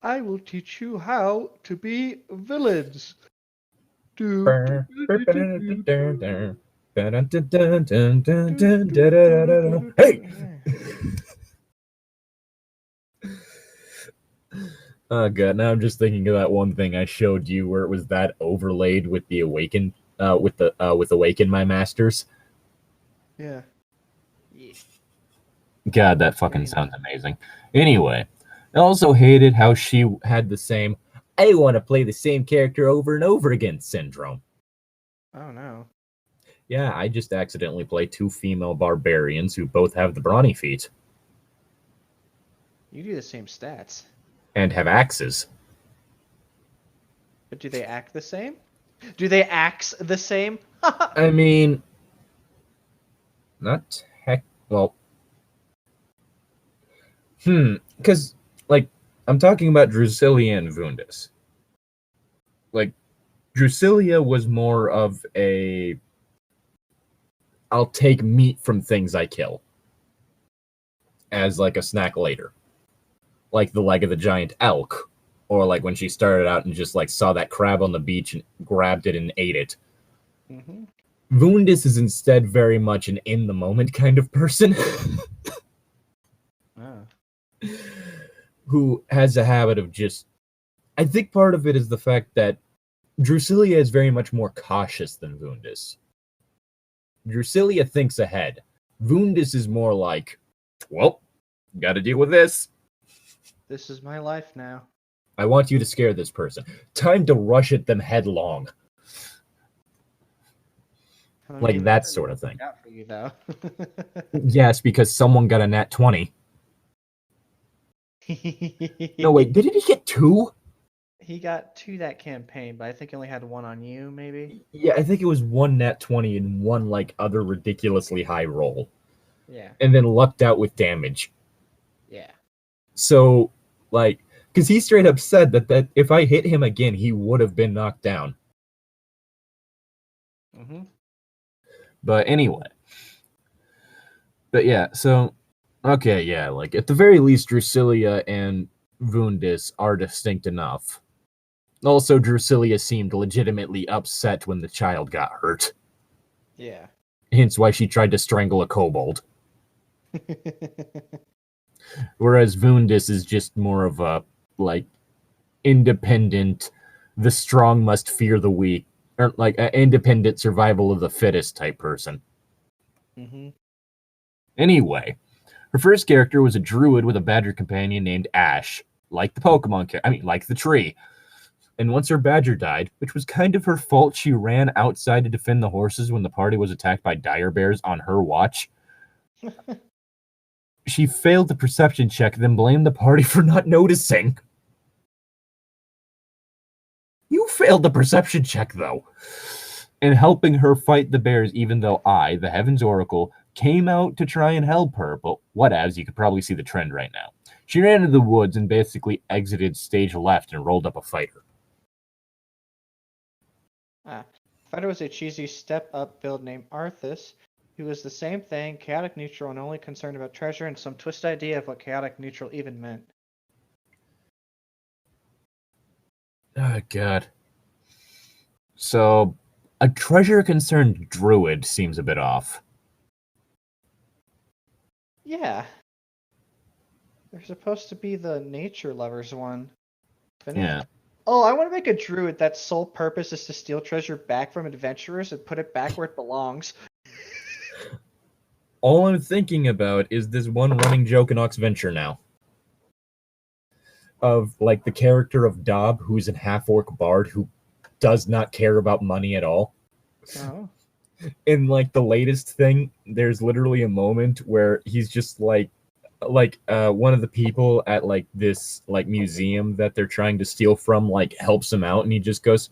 I will teach you how to be villains. Hey! Oh god, now I'm just thinking of that one thing I showed you where it was that overlaid with the with Awaken My Masters. Yeah. Yeah. God, that fucking sounds amazing. Anyway, I also hated how she had the same I want to play the same character over and over again syndrome. Oh no. Yeah, I just accidentally play two female barbarians who both have the brawny feat You do the same stats. and have axes. But do they act the same? Do they axe the same? I mean, not heck. Well, because like I'm talking about Drusilla and Vundus. Like Drusilla was more of a I'll take meat from things I kill as like a snack later. Like the leg of the giant elk. Or like when she started out and just like saw that crab on the beach and grabbed it and ate it. Mm-hmm. Vundus is instead very much an in the moment kind of person. Oh. Who has a habit of just I think part of it is the fact that Drusilla is very much more cautious than Vundus. Drusilla thinks ahead. Vundus is more like, well, gotta deal with this. This is my life now. I want you to scare this person. Time to rush at them headlong. I Like mean, that sort of thing. out for you though. Yes, because someone got a nat 20. No, wait, didn't he get 2? He got 2 that campaign, but I think he only had 1 on you, maybe. Yeah, I think it was 1 nat 20 and 1 like other ridiculously high roll. Yeah. And then lucked out with damage. Yeah. So, like, because he straight up said that if I hit him again, he would have been knocked down. Mm-hmm. But anyway. But yeah, so, okay, yeah, like, at the very least, Drusilla and Vundus are distinct enough. Also, Drusilla seemed legitimately upset when the child got hurt. Yeah. Hence why she tried to strangle a kobold. Whereas Vundus is just more of a, like, independent, the strong must fear the weak, or like an independent survival of the fittest type person. Mm-hmm. Anyway, her first character was a druid with a badger companion named Ash, like the Pokemon, like the tree. And once her badger died, which was kind of her fault, she ran outside to defend the horses when the party was attacked by dire bears on her watch. She failed the perception check, then blamed the party for not noticing. You failed the perception check, though. In helping her fight the bears, even though I, the Heavens Oracle, came out to try and help her, but whatevs, you could probably see the trend right now. She ran into the woods and basically exited stage left and rolled up a fighter. Fighter was a cheesy step-up build named Arthas, He was the same thing, chaotic neutral, and only concerned about treasure and some twist idea of what chaotic neutral even meant. Oh, God. So, a treasure-concerned druid seems a bit off. Yeah, they're supposed to be the nature lovers one. Yeah. Oh, I want to make a druid that's sole purpose is to steal treasure back from adventurers and put it back where it belongs. All I'm thinking about is this one running joke in Oxventure now. Of, like, the character of Dob, who's an half-orc bard who does not care about money at all. Oh. In, like, the latest thing, there's literally a moment where he's just, like, one of the people at, like, this, like, museum that they're trying to steal from, like, helps him out, and he just goes,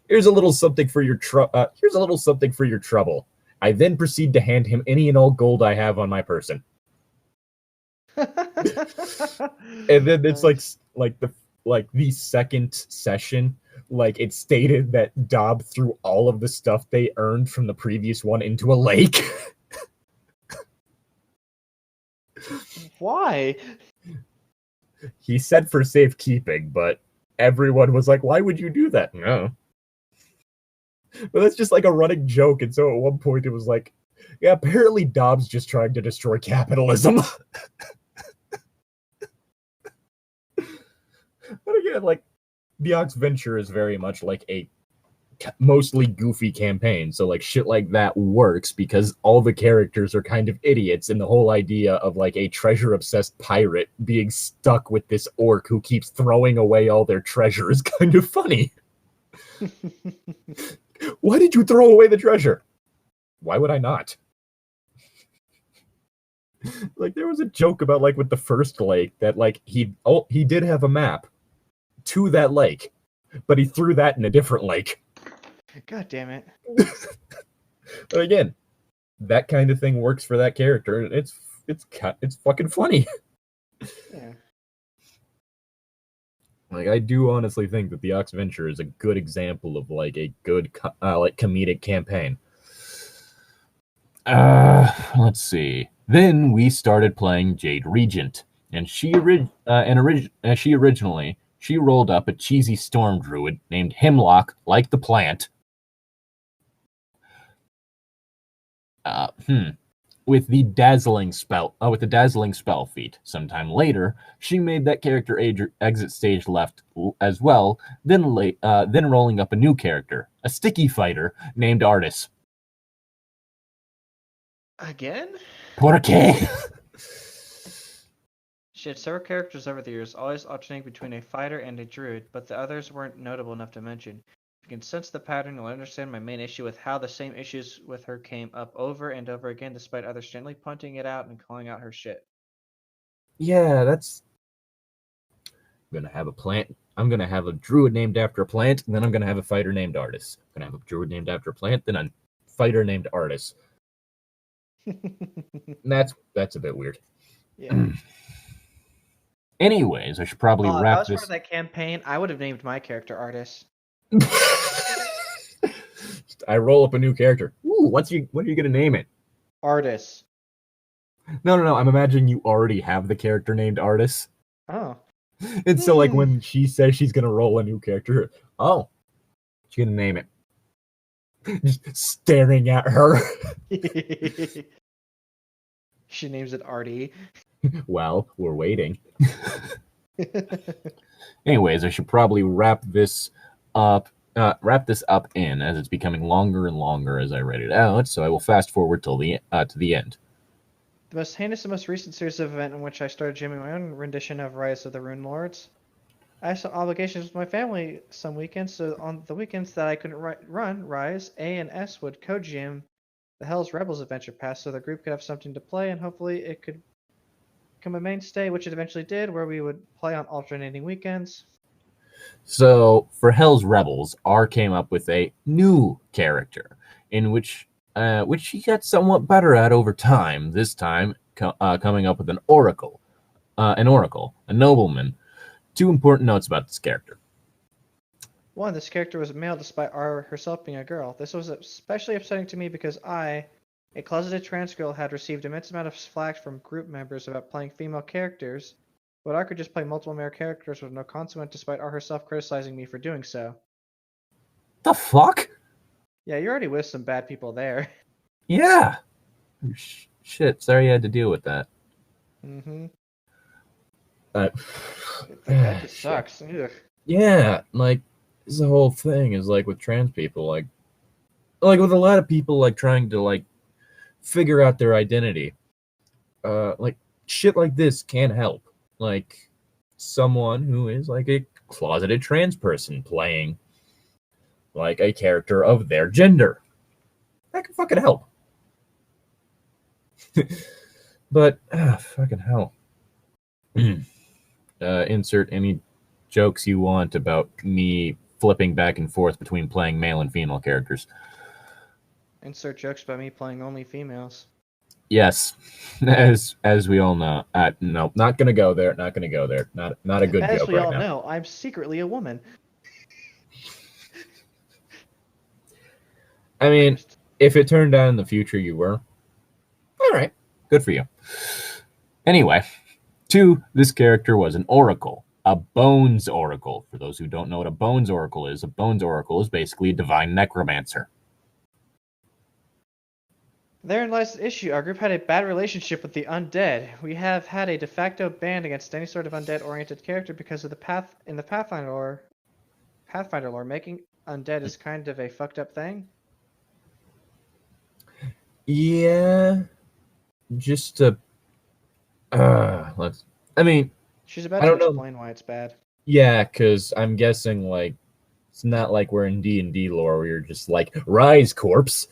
here's a little something for your here's a little something for your trouble. I then proceed to hand him any and all gold I have on my person. And then it's Nice. the second session, like, it stated that Dob threw all of the stuff they earned from the previous one into a lake. Why? He said for safekeeping, but everyone was like, why would you do that? No. But that's just like a running joke, and so at one point it was like, yeah, apparently Dob's just trying to destroy capitalism. But again, like, the Ox Venture is very much like a mostly goofy campaign, so like shit like that works because all the characters are kind of idiots, and the whole idea of like a treasure obsessed pirate being stuck with this orc who keeps throwing away all their treasure is kind of funny. Why did you throw away the treasure? Why would I not? Like, there was a joke about, like, with the first lake that, like, he did have a map to that lake, but he threw that in a different lake. God damn it. But again, that kind of thing works for that character. It's fucking funny. Yeah. Like, I do honestly think that the Ox Venture is a good example of like a good like comedic campaign. Let's see. Then we started playing Jade Regent, and she originally she rolled up a cheesy storm druid named Hemlock, like the plant. Uh, hmm. With the dazzling spell feat. Sometime later, she made that character exit stage left as well. Then rolling up a new character, a sticky fighter named Artis. Again? Por qué? She had several characters over the years, always alternating between a fighter and a druid, but the others weren't notable enough to mention. If you can sense the pattern, you'll understand my main issue with how the same issues with her came up over and over again, despite others gently pointing it out and calling out her shit. Yeah, that's. I'm gonna have a plant. I'm gonna have a druid named after a plant, and then I'm gonna have a fighter named Artis. I'm gonna have a druid named after a plant, then a fighter named Artis. That's a bit weird. Yeah. Anyways, I should probably If I wrap was part of this. that campaign, I would have named my character Artis. I roll up a new character. Ooh, what are you gonna name it? Artis. No. I'm imagining you already have the character named Artis. Oh. And so, like, when she says she's gonna roll a new character, oh, she's gonna name it. Just staring at her. She names it Artie. Well, we're waiting. Anyways, I should probably wrap this up in, as it's becoming longer and longer as I write it out. So I will fast forward till the to the end. The most heinous and most recent series of event in which I started jamming my own rendition of Rise of the Rune Lords. I had some obligations with my family some weekends, so on the weekends that I couldn't run Rise, A and S would co-jam the Hell's Rebels adventure pass so the group could have something to play, and hopefully it could become a mainstay, which it eventually did, where we would play on alternating weekends. So for Hell's Rebels, R came up with a new character in which he got somewhat better at over time. This time, coming up with an oracle, a nobleman. Two important notes about this character. One, this character was male despite R herself being a girl. This was especially upsetting to me because I, A closeted trans girl had received immense amount of flack from group members about playing female characters, but I could just play multiple male characters with no consequence despite R herself criticizing me for doing so. The fuck? Yeah, you're already with some bad people there. Yeah. Shit, sorry you had to deal with that. Mm-hmm. Uh, That just shit. sucks. Ugh. Yeah, like this is the whole thing is like with trans people, like with a lot of people like trying to like figure out their identity. Like shit like this can help. Like someone who is like a closeted trans person playing like a character of their gender. That can fucking help. But fucking hell. Insert any jokes you want about me flipping back and forth between playing male and female characters. Insert jokes about me playing only females. Yes, as we all know. No, not gonna go there. Not gonna go there. Not a good As joke we right all now. know, I'm secretly a woman. I mean, if it turned out in the future you were, all right, good for you. Anyway, 2, this character was an oracle, a bones oracle. For those who don't know what a bones oracle is, a bones oracle is basically a divine necromancer. Therein lies the issue. Our group had a bad relationship with the undead. We have had a de facto ban against any sort of undead-oriented character because of the Pathfinder lore, making undead is kind of a fucked up thing. Yeah, just to let's. I mean, She's about I to don't know. explain why it's bad. Yeah, because I'm guessing like it's not like we're in D&D lore where you're just like rise corpse.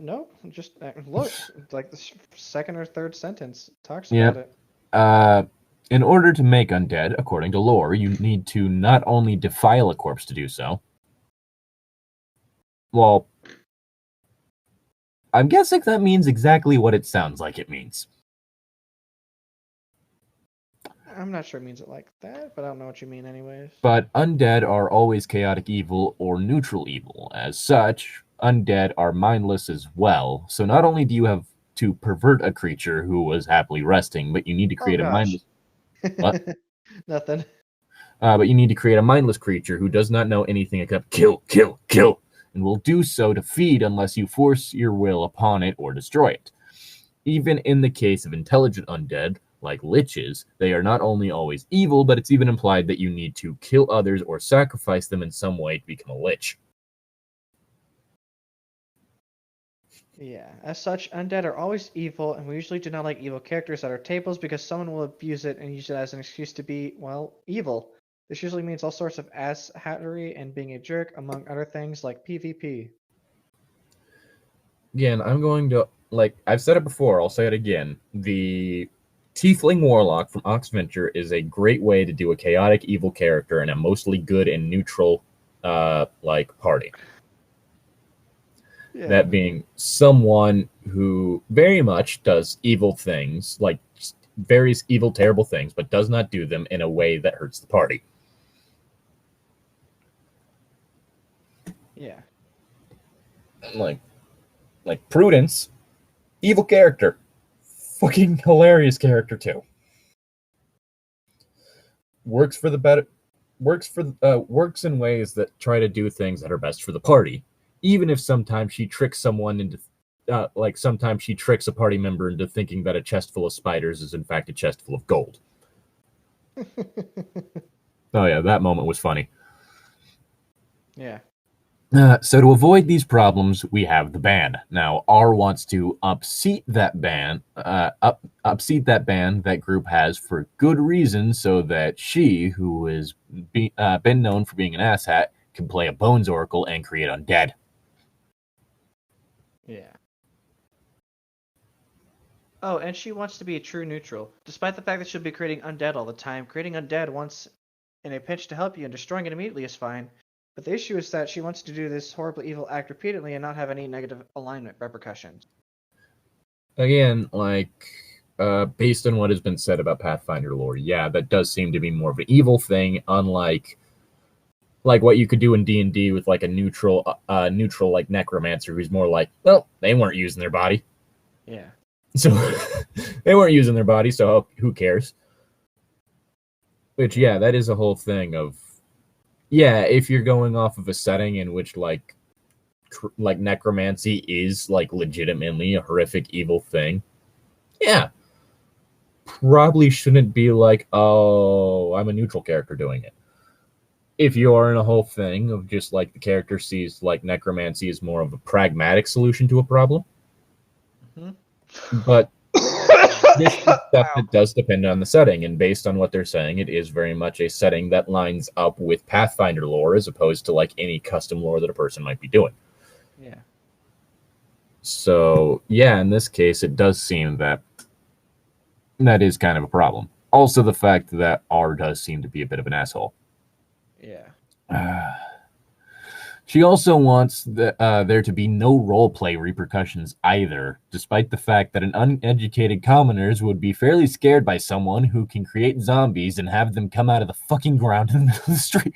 No, just look. Like the second or third sentence talks Yeah. about it. In order to make undead, according to lore, you need to not only defile a corpse to do so. Well, I'm guessing that means exactly what it sounds like it means. I'm not sure it means it like that, but I don't know what you mean anyways. But undead are always chaotic evil or neutral evil. As such, undead are mindless as well. So not only do you have to pervert a creature who was happily resting, but you need to create a mindless... What? Nothing. But you need to create a mindless creature who does not know anything except kill, kill, kill, and will do so to feed unless you force your will upon it or destroy it. Even in the case of intelligent undead, like liches, they are not only always evil, but it's even implied that you need to kill others or sacrifice them in some way to become a lich. Yeah, as such, undead are always evil, and we usually do not like evil characters at our tables because someone will abuse it and use it as an excuse to be, well, evil. This usually means all sorts of ass-hattery and being a jerk, among other things like PvP. Again, I'm going to, like, I've said it before, I'll say it again. The Tiefling Warlock from Oxventure is a great way to do a chaotic evil character in a mostly good and neutral, like, party. Yeah. That being someone who very much does evil things, like various evil, terrible things, but does not do them in a way that hurts the party. Yeah. Like Prudence, evil character, fucking hilarious character too. Works for the better, works in ways that try to do things that are best for the party, even if sometimes she tricks someone into, sometimes she tricks a party member into thinking that a chest full of spiders is in fact a chest full of gold. Oh yeah, that moment was funny. Yeah. So to avoid these problems, we have the ban. Now, R wants to upseat that ban, that group has for good reason, so that she, who has been known for being an asshat, can play a Bones Oracle and create undead. Yeah. Oh, and she wants to be a true neutral. Despite the fact that she'll be creating undead all the time, creating undead once in a pinch to help you and destroying it immediately is fine. But the issue is that she wants to do this horribly evil act repeatedly and not have any negative alignment repercussions. Again, based on what has been said about Pathfinder lore, yeah, that does seem to be more of an evil thing, unlike like what you could do in D&D with like a neutral like necromancer who's more like, well, they weren't using their body. Yeah. So they weren't using their body, so who cares? Which, yeah, that is a whole thing of, yeah, if you're going off of a setting in which like necromancy is like legitimately a horrific evil thing, yeah, probably shouldn't be like, oh, I'm a neutral character doing it. If you are in a whole thing of just like the character sees like necromancy as more of a pragmatic solution to a problem, but this is stuff Wow. that does depend on the setting, and based on what they're saying, it is very much a setting that lines up with Pathfinder lore as opposed to like any custom lore that a person might be doing. Yeah. So yeah, in this case, it does seem that that is kind of a problem. Also, the fact that R does seem to be a bit of an asshole. Yeah. She also wants there to be no roleplay repercussions either, despite the fact that an uneducated commoners would be fairly scared by someone who can create zombies and have them come out of the fucking ground in the middle of the street.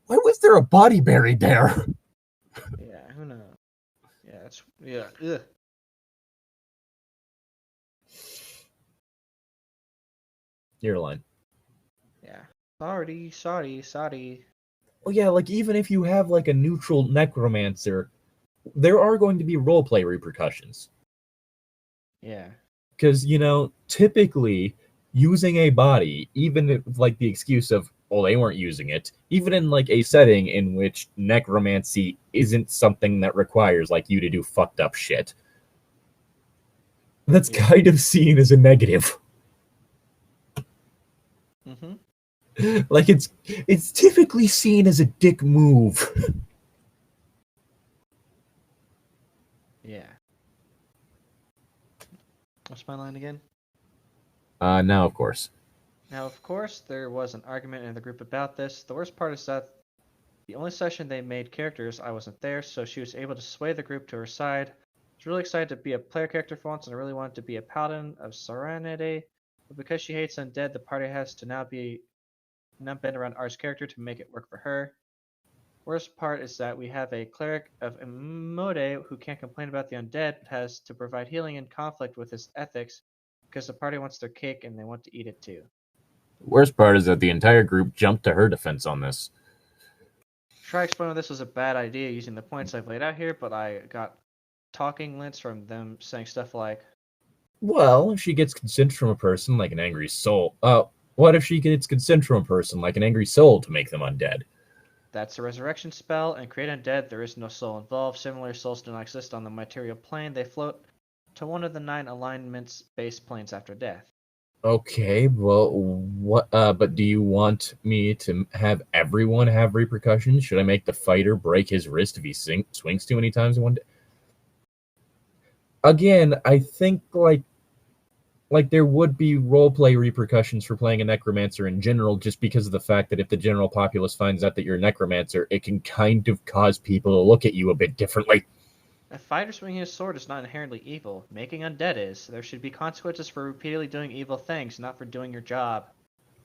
Why was there a body buried there? Yeah. Who knows? Yeah. It's yeah. Ugh. Your line. Yeah. Sorry. Oh yeah, like even if you have like a neutral necromancer, there are going to be roleplay repercussions. Yeah. Because, you know, typically using a body, even if, like the excuse of, well, they weren't using it, even in like a setting in which necromancy isn't something that requires like you to do fucked up shit, that's Yeah. kind of seen as a negative. Mm-hmm. Like it's typically seen as a dick move. Yeah. What's my line again? Now of course. Now, of course, there was an argument in the group about this. The worst part is that the only session they made characters, I wasn't there, so she was able to sway the group to her side. I was really excited to be a player character for once, and I really wanted to be a paladin of Serenity. But because she hates undead, the party has to now bend around R's character to make it work for her. Worst part is that we have a cleric of Imode who can't complain about the undead, but has to provide healing in conflict with his ethics because the party wants their cake and they want to eat it too. Worst part is that the entire group jumped to her defense on this. Try explaining this was a bad idea using the points I've laid out here, but I got talking lints from them saying stuff like, Well, if she gets consent from a person like an angry soul, what if she gets consent from a person like an angry soul to make them undead? that's a resurrection spell, and create undead, there is no soul involved. Similar souls do not exist on the material plane. They float to one of the 9 alignments base planes after death. Okay, well, what? But do you want me to have everyone have repercussions? Should I make the fighter break his wrist if he swings too many times in one day? Again, I think like there would be roleplay repercussions for playing a necromancer in general, just because of the fact that if the general populace finds out that you're a necromancer, it can kind of cause people to look at you a bit differently. A fighter swinging his sword is not inherently evil. Making undead is. There should be consequences for repeatedly doing evil things, not for doing your job.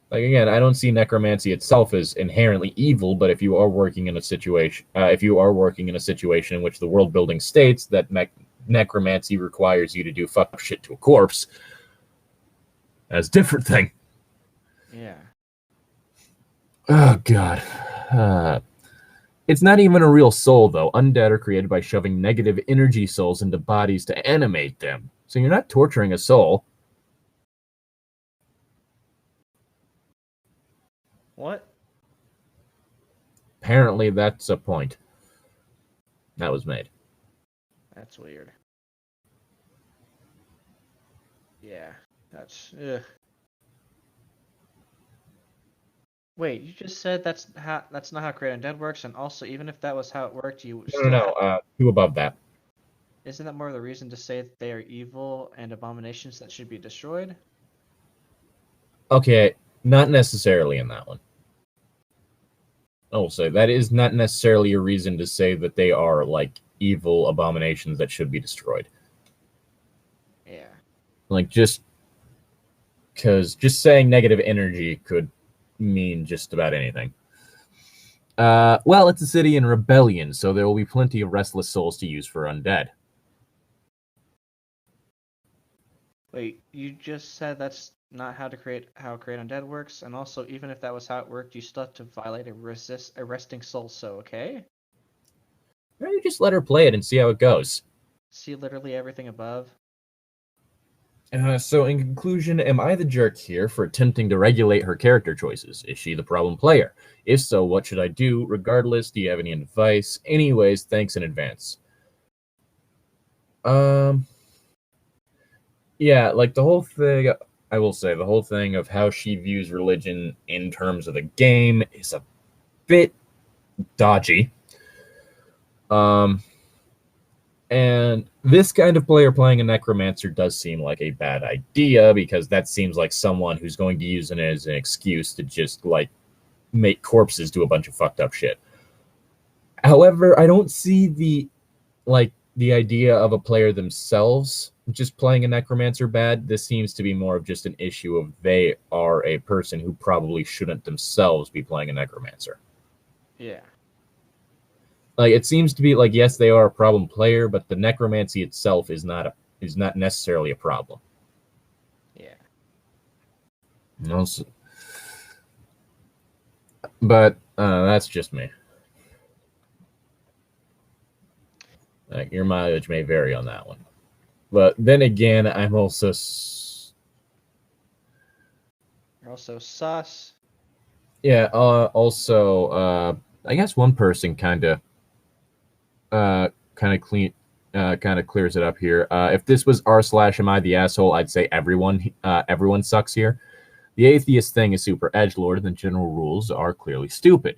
Like again, I don't see necromancy itself as inherently evil, but if you are working in a situation, in which the world building states that necromancy requires you to do fuck up shit to a corpse, that's a different thing. Yeah. Oh god. It's not even a real soul, though. Undead are created by shoving negative energy souls into bodies to animate them. So you're not torturing a soul. What? Apparently, that's a point that was made. That's weird. Yeah. That's. Ugh. Wait, you just said that's not how Create Undead works, and also even if that was how it worked, you No, no, still have. no. Two above that. Isn't that more of the reason to say that they are evil and abominations that should be destroyed? Okay, not necessarily in that one. I will say that is not necessarily a reason to say that they are like evil abominations that should be destroyed. Yeah. Like just because just saying negative energy could mean just about anything. Well, it's a city in rebellion, so there will be plenty of restless souls to use for undead. Wait, you just said that's not how create undead works, and also even if that was how it worked, you still have to violate a resting soul. So okay, You just let her play it and see how it goes. see literally everything above. So, in conclusion, am I the jerk here for attempting to regulate her character choices? Is she the problem player? If so, what should I do? Regardless, do you have any advice? Anyways, thanks in advance. Um, yeah, like the whole thing, I will say, the whole thing of how she views religion in terms of the game is a bit dodgy. Um, And this kind of player playing a necromancer does seem like a bad idea because that seems like someone who's going to use it as an excuse to just like make corpses do a bunch of fucked up shit. However, I don't see the idea of a player themselves just playing a necromancer bad. This seems to be more of just an issue of they are a person who probably shouldn't themselves be playing a necromancer. Yeah. Like it seems to be like yes, they are a problem player, but the necromancy itself is not necessarily a problem. Yeah. Also, but that's just me. Like your mileage may vary on that one, but then again, I'm also You're also sus. yeah. Also, I guess one person kind of clean kind of clears it up here. If this was r/am I the asshole, I'd say everyone sucks here. The atheist thing is super edgelord, and the general rules are clearly stupid.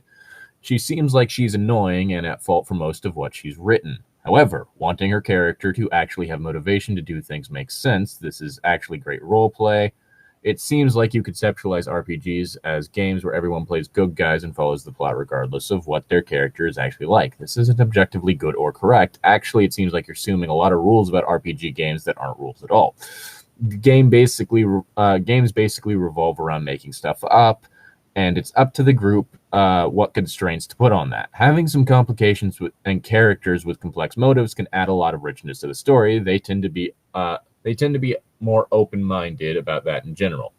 She seems like she's annoying and at fault for most of what she's written. However, wanting her character to actually have motivation to do things makes sense. This is actually great roleplay. It seems like you conceptualize RPGs as games where everyone plays good guys and follows the plot regardless of what their character is actually like. This isn't objectively good or correct. Actually, it seems like you're assuming a lot of rules about RPG games that aren't rules at all. Games basically revolve around making stuff up, and it's up to the group what constraints to put on that. Having some complications and characters with complex motives can add a lot of richness to the story. They tend to be more open-minded about that in general.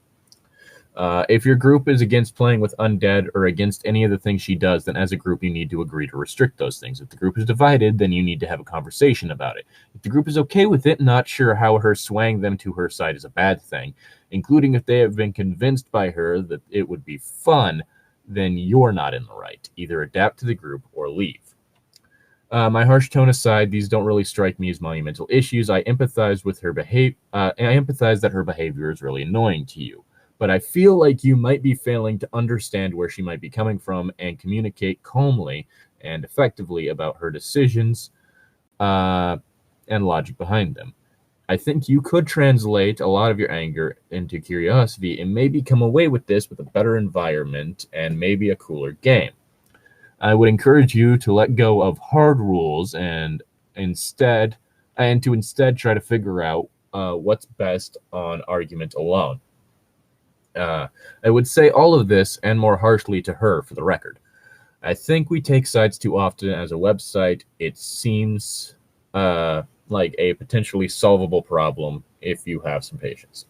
If your group is against playing with undead or against any of the things she does, then as a group you need to agree to restrict those things. If the group is divided, then you need to have a conversation about it. If the group is okay with it, not sure how her swaying them to her side is a bad thing, including if they have been convinced by her that it would be fun, then you're not in the right. Either adapt to the group or leave. My harsh tone aside, these don't really strike me as monumental issues. I empathize with her behavior. I empathize that her behavior is really annoying to you, but I feel like you might be failing to understand where she might be coming from and communicate calmly and effectively about her decisions and logic behind them. I think you could translate a lot of your anger into curiosity and maybe come away with this with a better environment and maybe a cooler game. I would encourage you to let go of hard rules and to instead try to figure out what's best on argument alone. I would say all of this and more harshly to her for the record. I think we take sides too often as a website. It seems like a potentially solvable problem if you have some patience.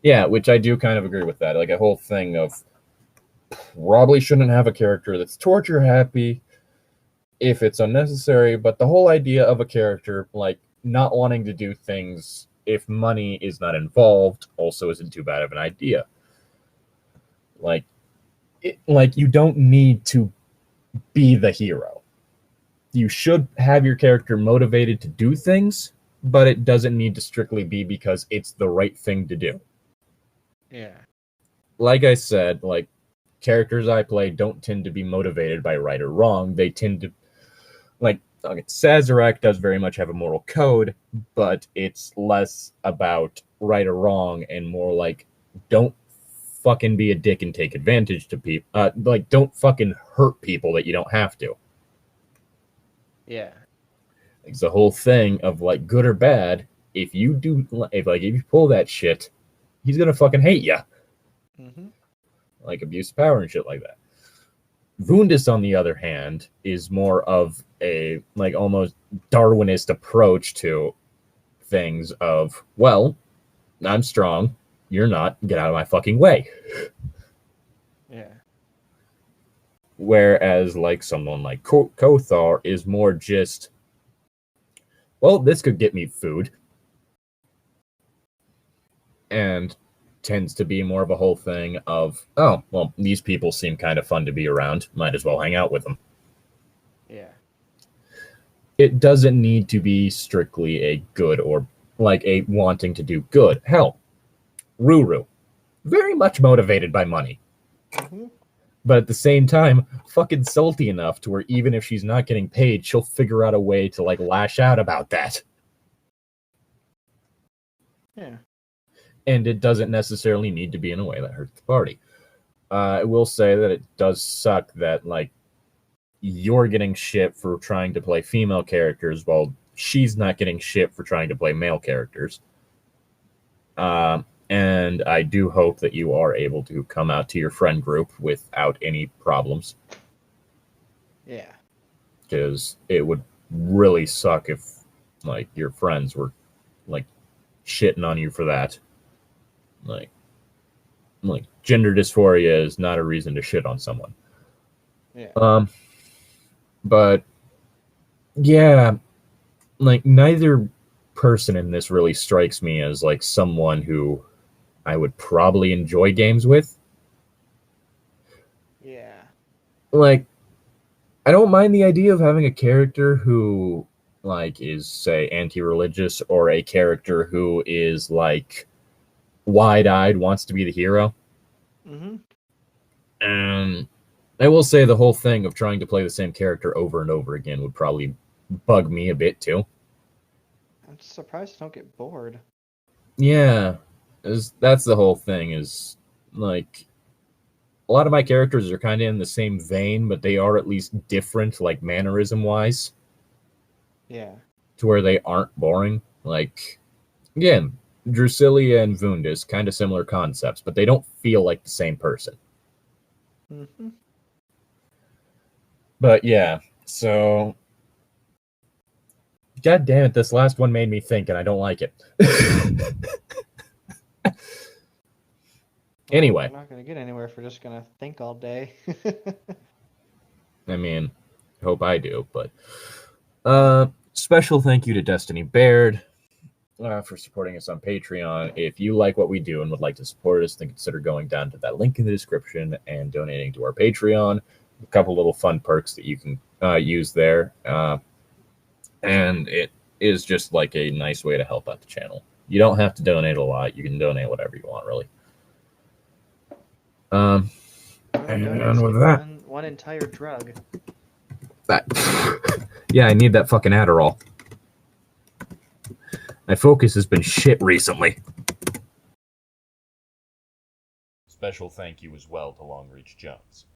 Yeah, which I do kind of agree with that. Like a whole thing of probably shouldn't have a character that's torture happy if it's unnecessary, but the whole idea of a character like not wanting to do things if money is not involved also isn't too bad of an idea. Like you don't need to be the hero. You should have your character motivated to do things, but it doesn't need to strictly be because it's the right thing to do. Yeah. Like I said, like characters I play don't tend to be motivated by right or wrong. They tend to like Sazerac does very much have a moral code, but it's less about right or wrong and more like don't fucking be a dick and take advantage to people. Like don't fucking hurt people that you don't have to. Yeah. It's the whole thing of like good or bad. If you pull that shit, he's gonna fucking hate you. Mm-hmm. Like abuse of power and shit like that. Vundus, on the other hand, is more of a like almost Darwinist approach to things of, well, I'm strong, you're not, get out of my fucking way. Yeah. Whereas like someone like Kothar is more just, well, this could get me food. And tends to be more of a whole thing of, oh, well, these people seem kind of fun to be around. Might as well hang out with them. Yeah. It doesn't need to be strictly a good or like a wanting to do good. Hell, Ruru, very much motivated by money. Mm-hmm. But at the same time, fucking salty enough to where even if she's not getting paid, she'll figure out a way to like lash out about that. Yeah. And it doesn't necessarily need to be in a way that hurts the party. I will say that it does suck that like you're getting shit for trying to play female characters while she's not getting shit for trying to play male characters. And I do hope that you are able to come out to your friend group without any problems. Yeah. Because it would really suck if like your friends were like shitting on you for that. Like gender dysphoria is not a reason to shit on someone. Yeah. But yeah, like neither person in this really strikes me as like someone who I would probably enjoy games with. Yeah. Like, I don't mind the idea of having a character who like is say anti-religious or a character who is like wide-eyed, wants to be the hero. Mm-hmm. And I will say the whole thing of trying to play the same character over and over again would probably bug me a bit too. I'm surprised I don't get bored. Yeah, that's the whole thing is like a lot of my characters are kind of in the same vein, but they are at least different, like mannerism wise, Yeah. to where they aren't boring. Like, again, Drusilla and Vundus, kind of similar concepts, but they don't feel like the same person. Mm-hmm. But yeah, so. God damn it, this last one made me think, and I don't like it. Well, Anyway, we're not going to get anywhere if we're just going to think all day. I mean, hope I do, but special thank you to Destiny Baird for supporting us on Patreon. If you like what we do and would like to support us, then consider going down to that link in the description and donating to our Patreon. A couple little fun perks that you can use there, and it is just like a nice way to help out the channel. You don't have to donate a lot; you can donate whatever you want, really. And with that, one entire drug. Yeah, I need that fucking Adderall. My focus has been shit recently. Special thank you as well to Longreach Jones.